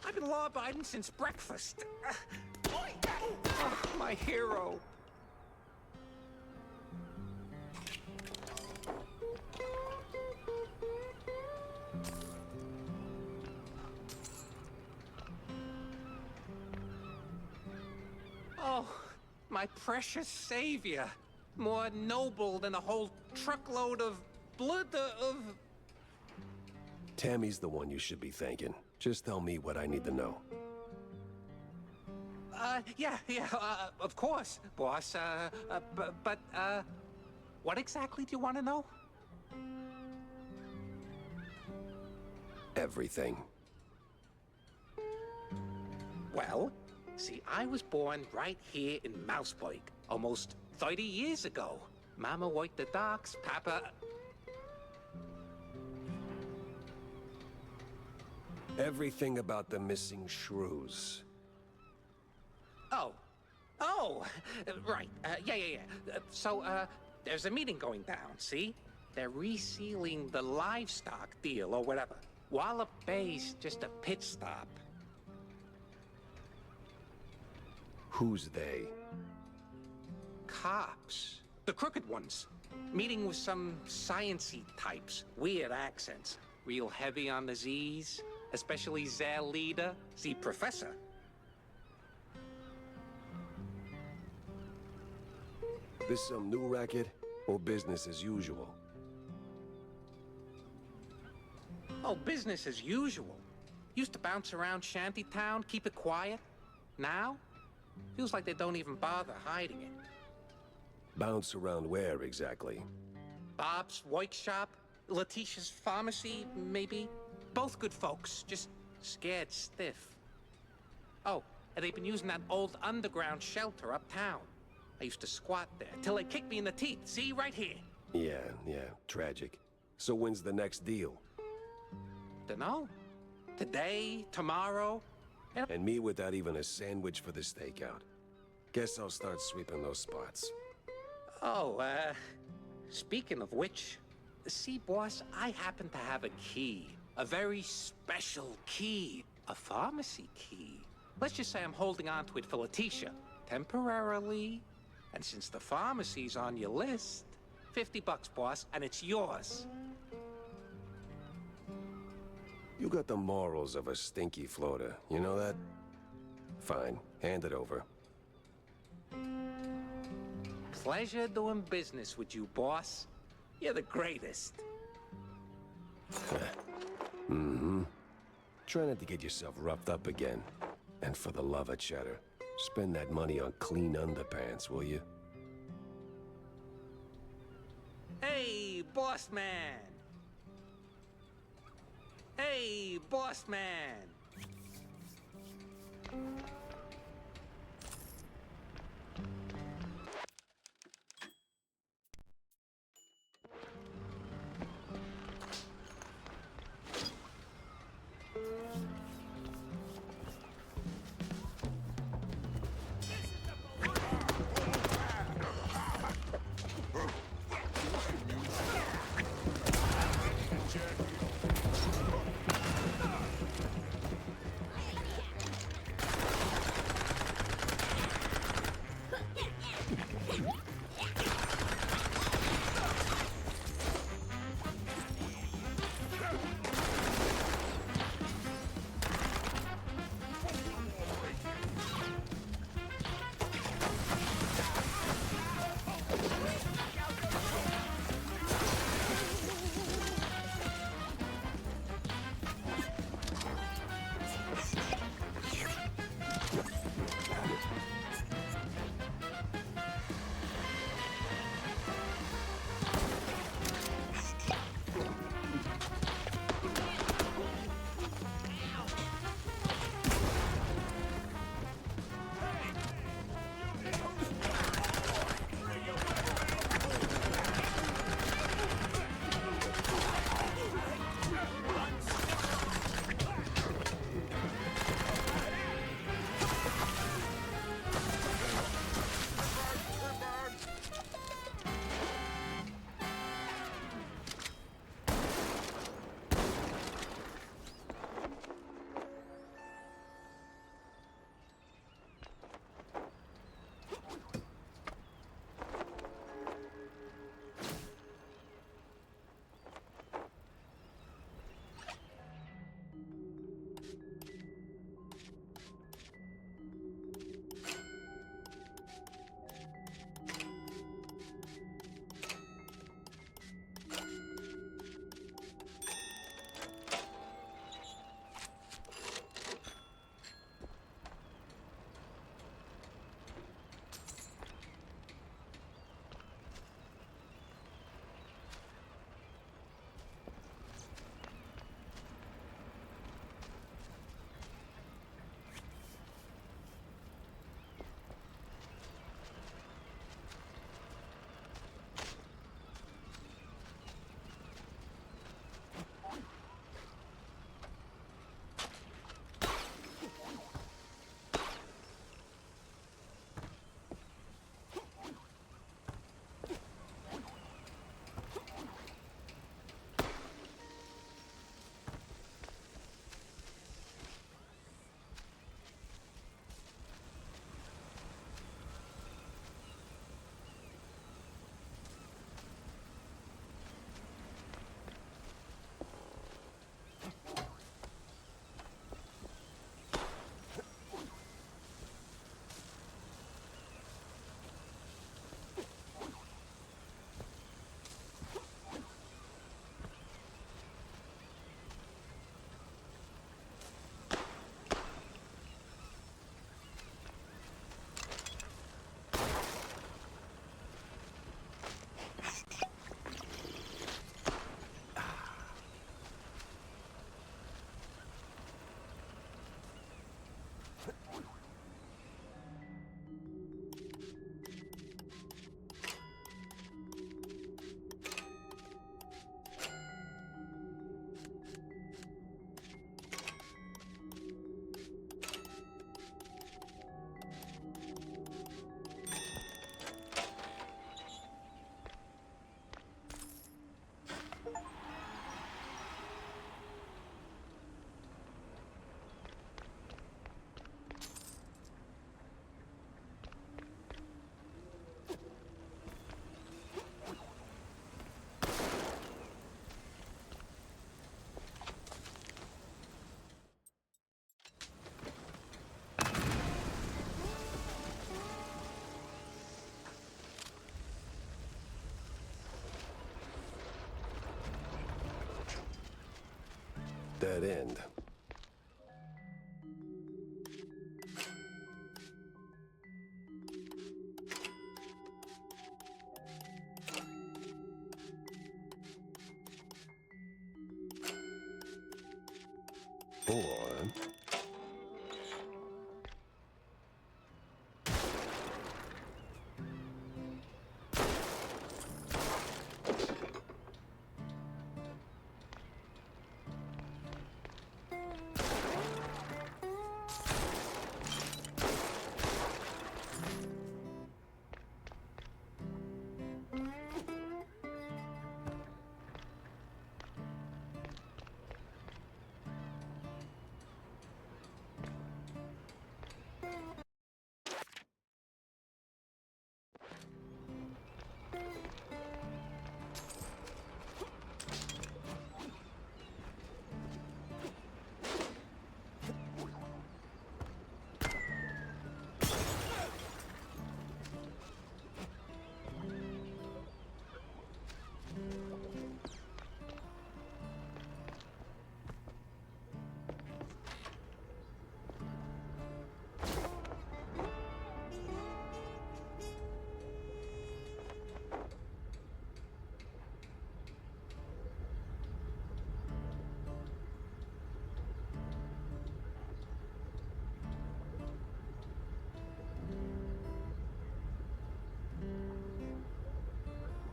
I've been law-abiding since breakfast. Oh, my hero. Oh, my precious savior. More noble than a whole truckload of blood of... Tammy's the one you should be thanking. Just tell me what I need to know. Yeah, of course, boss. But, what exactly do you want to know? Everything. Well, see, I was born right here in Mouseburg, almost 30 years ago. Mama worked the docks, Papa... Everything about the missing shrews. Oh, right, yeah. So, there's a meeting going down, see? They're resealing the livestock deal or whatever. Wallop Bay's just a pit stop. Who's they? Cops. The crooked ones. Meeting with some science-y types. Weird accents. Real heavy on the Z's. Especially their leader, the professor. This some new racket or business as usual? Oh, business as usual. Used to bounce around Shantytown, keep it quiet. Now, feels like they don't even bother hiding it. Bounce around where exactly? Bob's workshop, Letitia's pharmacy, maybe. Both good folks, just scared stiff. Oh, and they've been using that old underground shelter uptown. I used to squat there till they kicked me in the teeth. See, right here. Yeah, tragic. So when's the next deal? Dunno. Today, tomorrow. And me without even a sandwich for the stakeout. Guess I'll start sweeping those spots. Oh, speaking of which, see, boss, I happen to have a key. A very special key. A pharmacy key. Let's just say I'm holding on to it for Letitia. Temporarily. And since the pharmacy's on your list, $50, boss, and it's yours. You got the morals of a stinky floater, you know that? Fine, hand it over. Pleasure doing business with you, boss. You're the greatest. Mm-hmm. Try not to get yourself roughed up again. And for the love of cheddar. Spend that money on clean underpants, will you? Hey, boss man! Hey, boss man! Dead end. Or...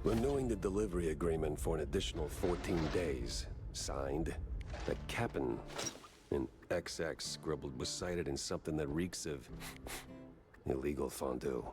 Renewing the delivery agreement for an additional 14 days. Signed, the Cap'n. An XX scribbled was cited in something that reeks of illegal fondue.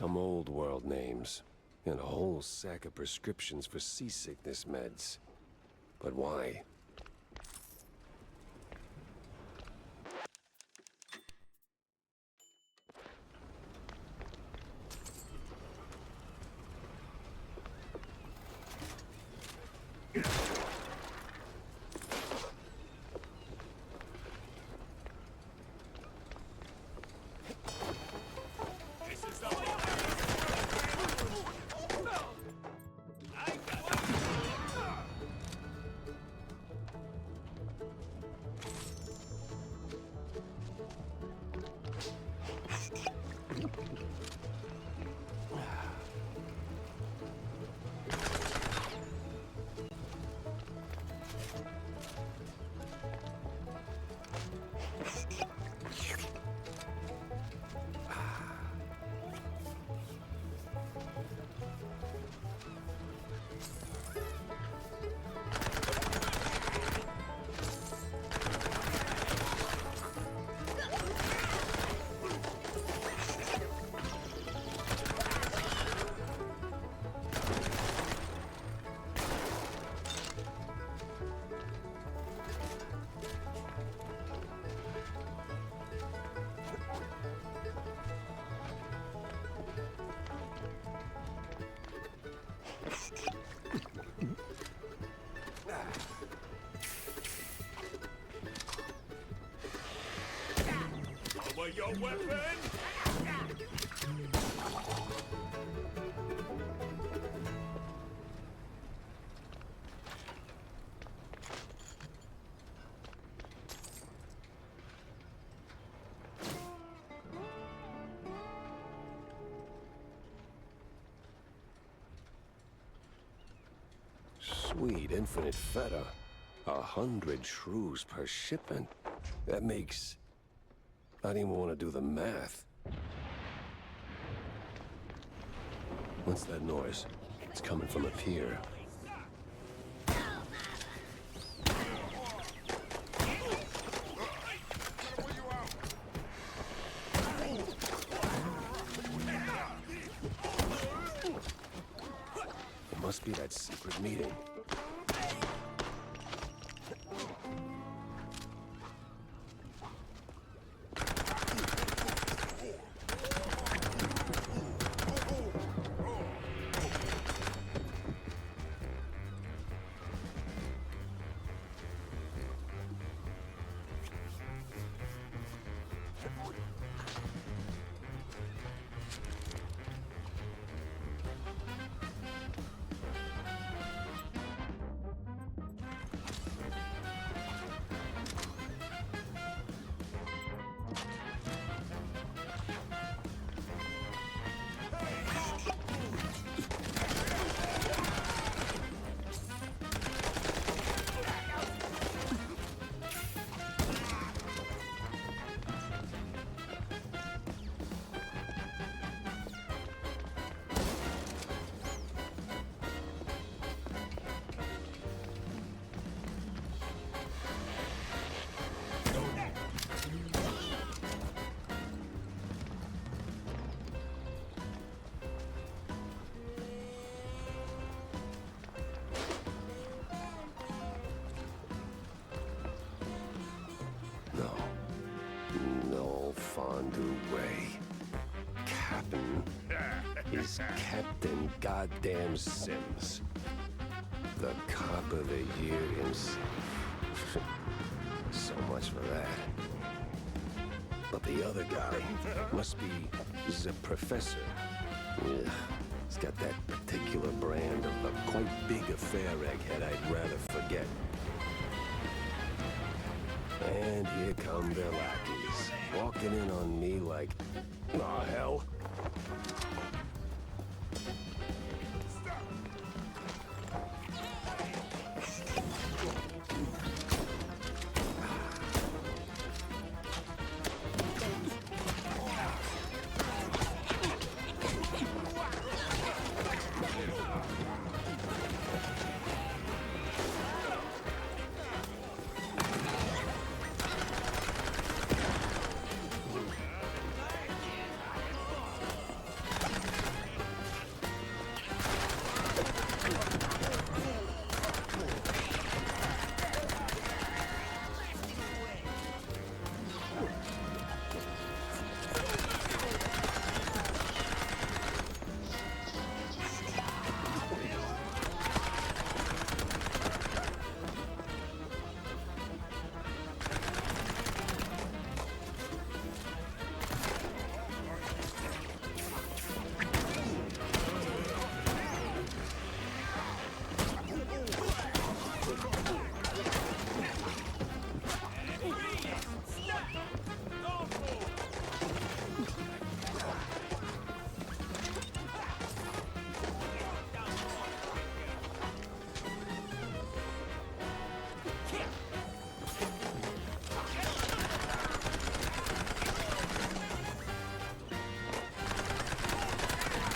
Some old world names, and a whole sack of prescriptions for seasickness meds. But why? Lower your weapon! Sweet infinite feta. 100 shrews per shipment. That makes... I don't even want to do the math. What's that noise? It's coming from a pier. It must be that secret meeting. No fondue way. Captain is Captain Goddamn Sims. The cop of the year himself. So much for that. But the other guy must be the professor. Ugh, he's got that particular brand of a quite big affair egghead I'd rather forget. And here come their lackeys, walking in on me like, aw, hell.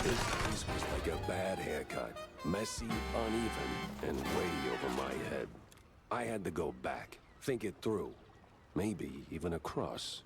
This piece was like a bad haircut. Messy, uneven, and way over my head. I had to go back, think it through. Maybe even across.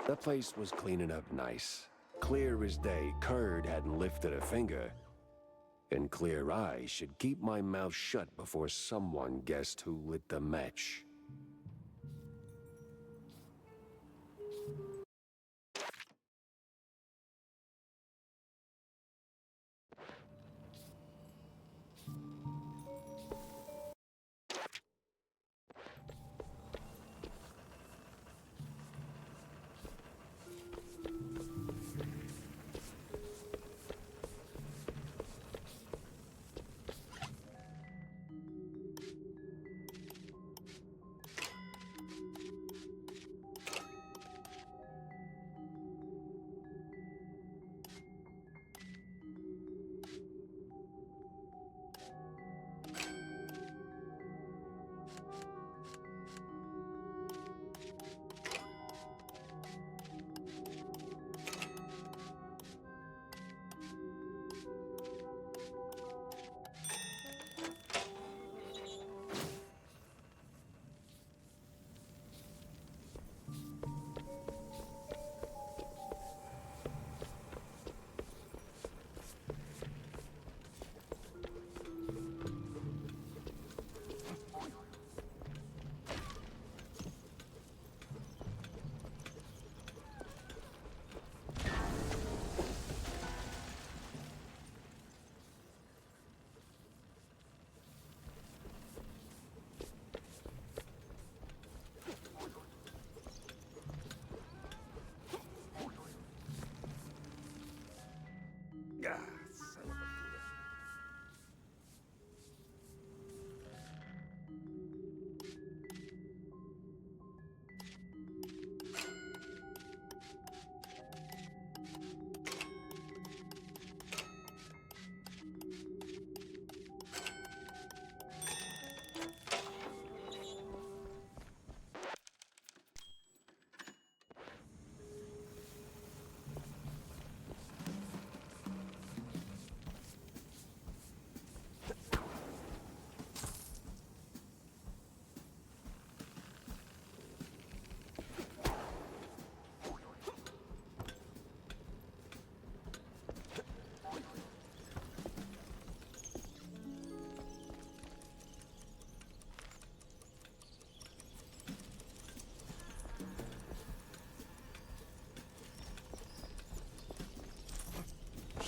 The place was cleaning up nice. Clear as day, Curd hadn't lifted a finger. And clear eyes should keep my mouth shut before someone guessed who lit the match.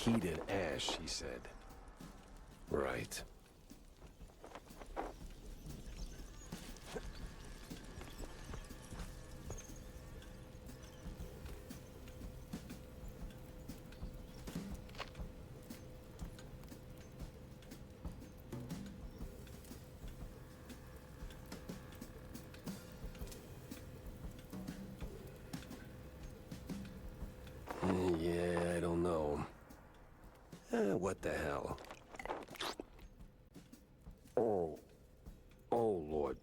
Heated ash, he said. Right. Yeah, I don't know. What the hell? Oh. Oh, Lord.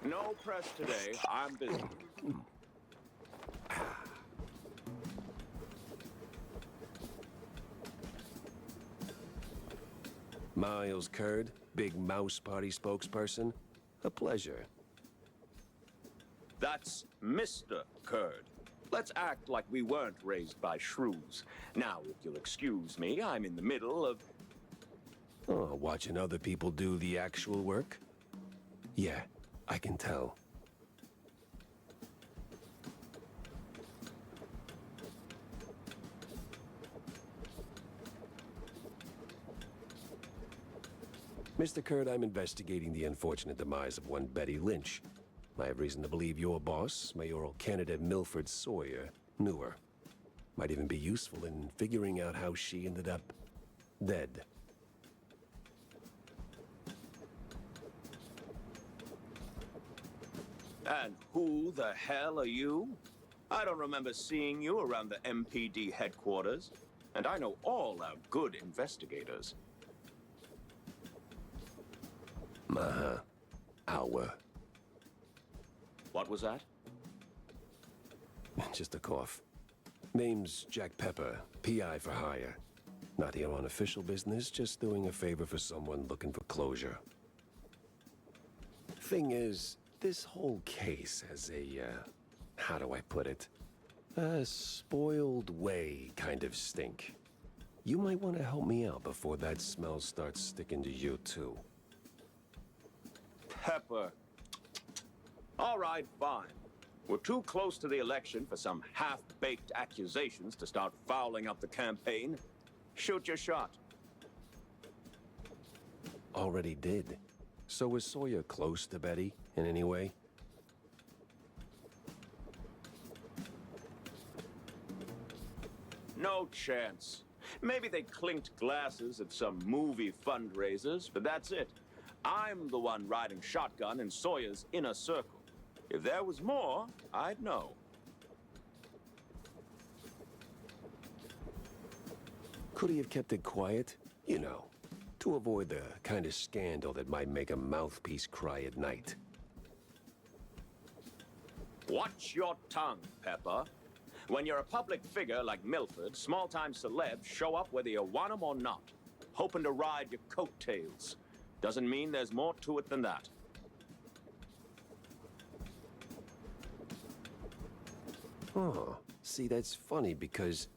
No press today. I'm busy. Miles Curd, Big Mouse Party spokesperson. A pleasure. That's Mr. Curd. Let's act like we weren't raised by shrews. Now, if you'll excuse me, I'm in the middle of... Oh, watching other people do the actual work? Yeah, I can tell. Mr. Curd, I'm investigating the unfortunate demise of one Betty Lynch. I have reason to believe your boss, mayoral candidate Milford Sawyer, knew her. Might even be useful in figuring out how she ended up dead. And who the hell are you? I don't remember seeing you around the MPD headquarters. And I know all our good investigators. Our. What was that? Just a cough. Name's Jack Pepper, PI for hire. Not here on official business, just doing a favor for someone looking for closure. Thing is, this whole case has a, how do I put it? A spoiled way kind of stink. You might want to help me out before that smell starts sticking to you too. Pepper. All right, fine. We're too close to the election for some half-baked accusations to start fouling up the campaign. Shoot your shot. Already did. So was Sawyer close to Betty in any way? No chance. Maybe they clinked glasses at some movie fundraisers, but that's it. I'm the one riding shotgun in Sawyer's inner circle. If there was more, I'd know. Could he have kept it quiet? You know, to avoid the kind of scandal that might make a mouthpiece cry at night. Watch your tongue, Pepper. When you're a public figure like Milford, small-time celebs show up whether you want 'em or not, hoping to ride your coattails. Doesn't mean there's more to it than that. Oh, see, that's funny because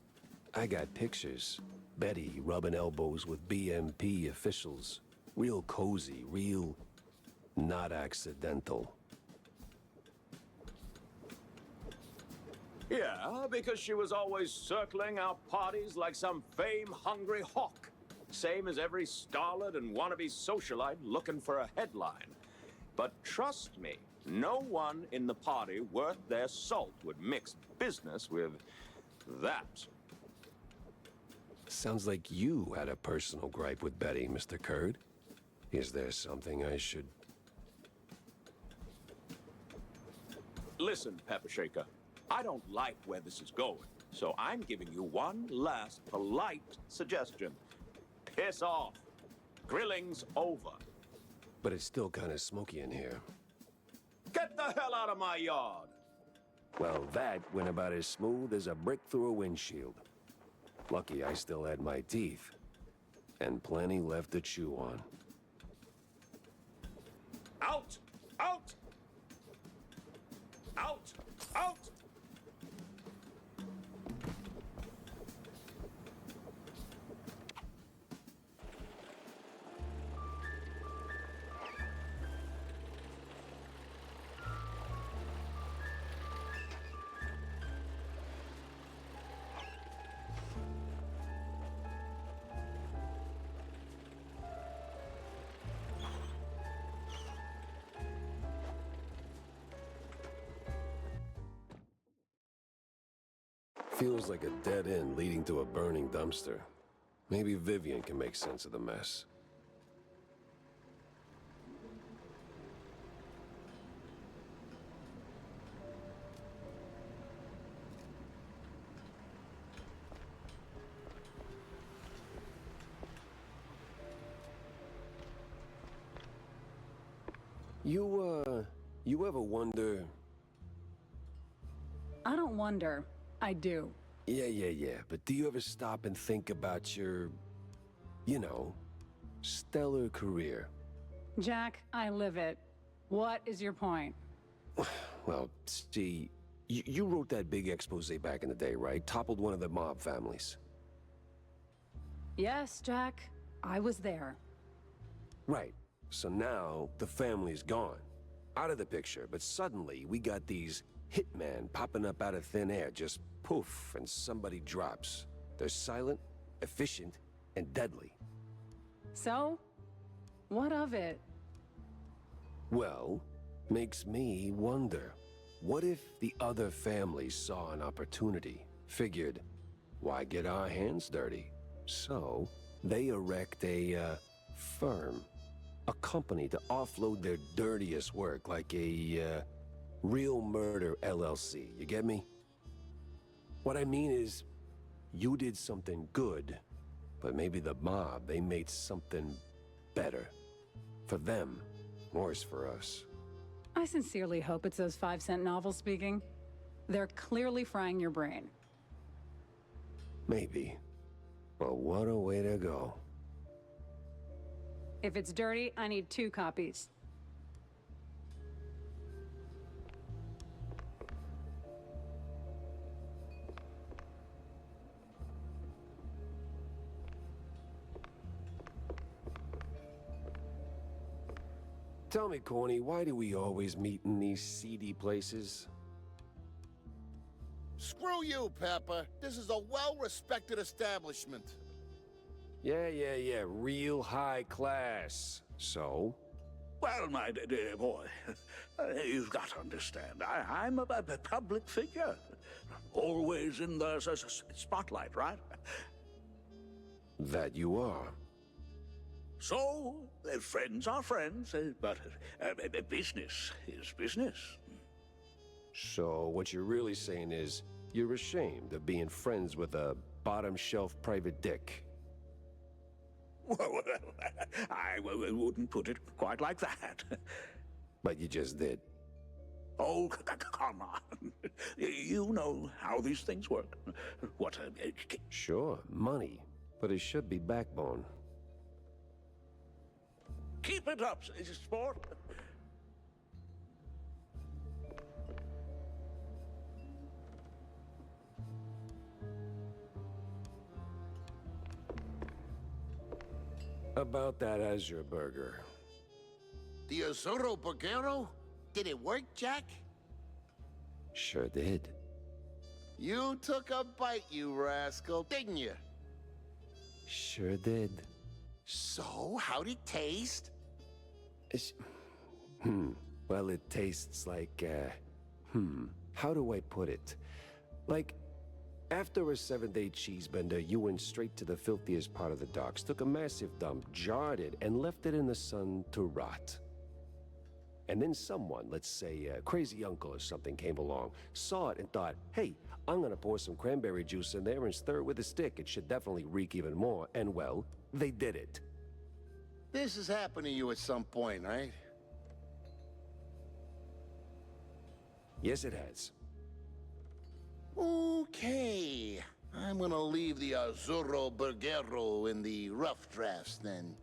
I got pictures. Betty rubbing elbows with BMP officials. Real cozy, real not accidental. Yeah, because she was always circling our parties like some fame-hungry hawk. Same as every starlet and wannabe socialite looking for a headline. But trust me, no one in the party worth their salt would mix business with that. Sounds like you had a personal gripe with Betty, Mr. Curd. Is there something I should... Listen, Pepper Shaker, I don't like where this is going, so I'm giving you one last polite suggestion. Piss off. Grilling's over. But it's still kind of smoky in here. Get the hell out of my yard! Well, that went about as smooth as a brick through a windshield. Lucky I still had my teeth. And plenty left to chew on. Out! Out! Out! Out! Feels like a dead end leading to a burning dumpster. Maybe Vivian can make sense of the mess. You ever wonder... I don't wonder. I do. Yeah. But do you ever stop and think about your, you know, stellar career? Jack, I live it. What is your point? Well, see, you wrote that big expose back in the day, right? Toppled one of the mob families. Yes, Jack. I was there. Right. So now the family's gone. Out of the picture, but suddenly we got these hitmen popping up out of thin air, just poof, and somebody drops. They're silent, efficient, and deadly. So? What of it? Well, makes me wonder. What if the other families saw an opportunity, figured, why get our hands dirty? So, they erect a, firm. A company to offload their dirtiest work, like a, Real Murder LLC, you get me? What I mean is, you did something good, but maybe the mob, they made something better. For them, worse for us. I sincerely hope it's those 5-cent novels speaking. They're clearly frying your brain. Maybe. But what a way to go. If it's dirty, I need 2 copies. Tell me, Corny, why do we always meet in these seedy places? Screw you, Pepper. This is a well-respected establishment. Yeah. Real high class. So? Well, my dear boy, you've got to understand, I'm a public figure. Always in the spotlight, right? That you are. So, friends are friends, but business is business. So, what you're really saying is, you're ashamed of being friends with a bottom-shelf private dick. Well, I wouldn't put it quite like that. But you just did. Oh, come on. You know how these things work. What a... Sure, money. But it should be backbone. Keep it up, sport. About that Azure burger. The Azuro Burgero? Did it work, Jack? Sure did. You took a bite, you rascal, didn't you? Sure did. So, how'd it taste? It's... Well, it tastes like, how do I put it? Like, after a 7-day cheese bender, you went straight to the filthiest part of the docks, took a massive dump, jarred it, and left it in the sun to rot. And then someone, let's say a crazy uncle or something, came along, saw it and thought, hey, I'm gonna pour some cranberry juice in there and stir it with a stick. It should definitely reek even more. And well, they did it. This has happened to you at some point, right? Yes, it has. Okay. I'm gonna leave the Azuro Burgero in the rough drafts, then.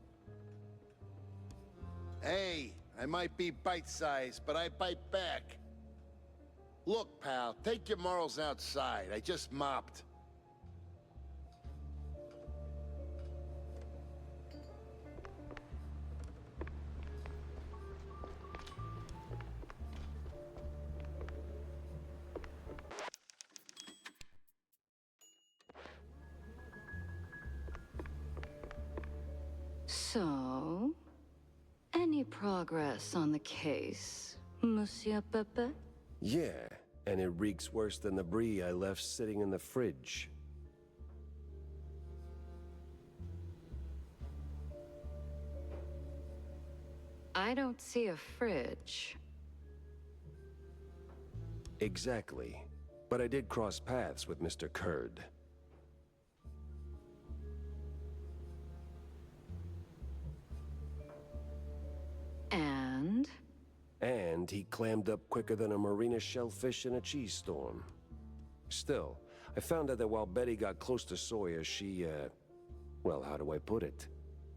Hey, I might be bite-sized, but I bite back. Look, pal, take your morals outside. I just mopped. So, any progress on the case, Monsieur Pepe? Yeah, and it reeks worse than the brie I left sitting in the fridge. I don't see a fridge. Exactly. But I did cross paths with Mr. Kurd. And? And he clammed up quicker than a marina shellfish in a cheese storm. Still, I found out that while Betty got close to Sawyer, she, well, how do I put it?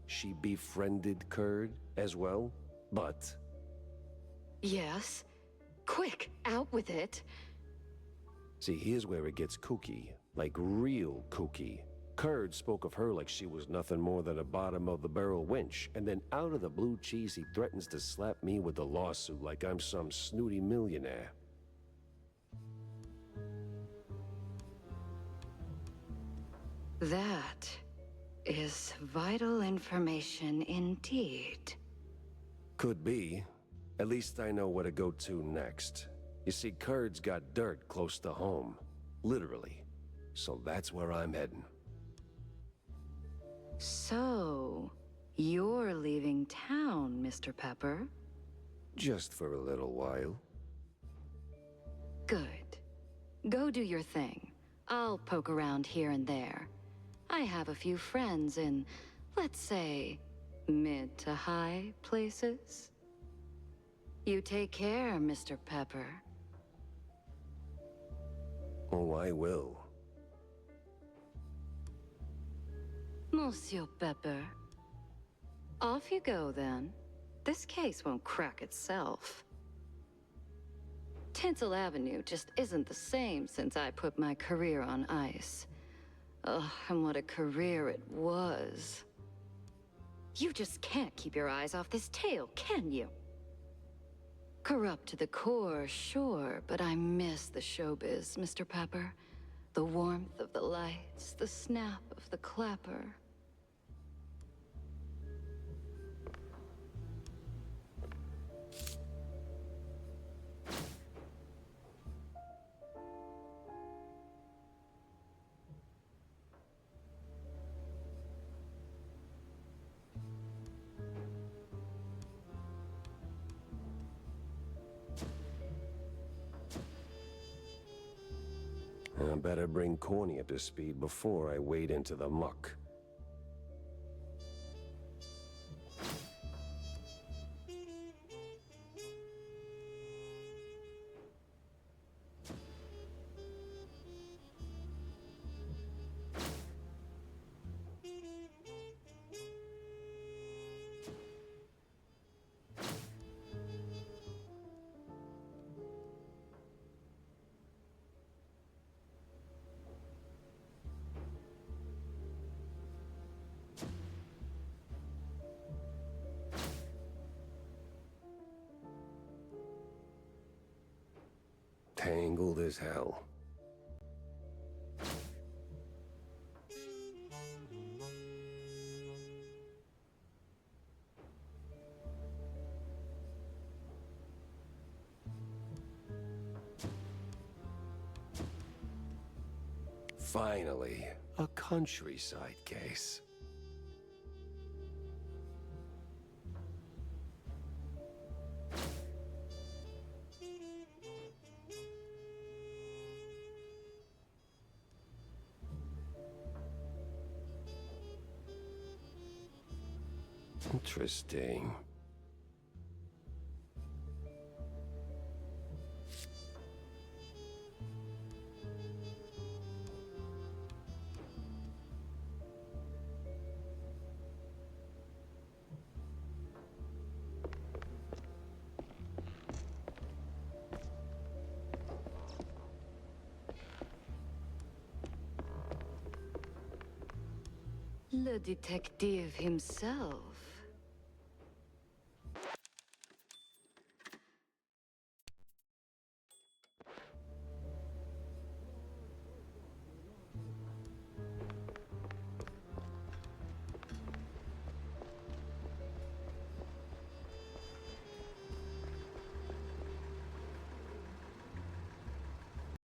She befriended Kurd as well, but... Yes. Quick, out with it. See, here's where it gets kooky. Like real kooky. Kurd spoke of her like she was nothing more than a bottom-of-the-barrel wench, and then out of the blue cheese he threatens to slap me with a lawsuit like I'm some snooty millionaire. That is vital information indeed. Could be. At least I know where to go to next. You see, Kurd's got dirt close to home. Literally. So that's where I'm heading. So, you're leaving town, Mr. Pepper? Just for a little while. Good. Go do your thing. I'll poke around here and there. I have a few friends in, let's say, mid to high places. You take care, Mr. Pepper. Oh, I will. Monsieur Pepper. Off you go, then. This case won't crack itself. Tinsel Avenue just isn't the same since I put my career on ice. Ugh, and what a career it was. You just can't keep your eyes off this tail, can you? Corrupt to the core, sure, but I miss the showbiz, Mr. Pepper. The warmth of the lights, the snap of the clapper. I better bring Corny up to speed before I wade into the muck. Tangled as hell. Finally, a countryside case. Interesting. Le detective himself.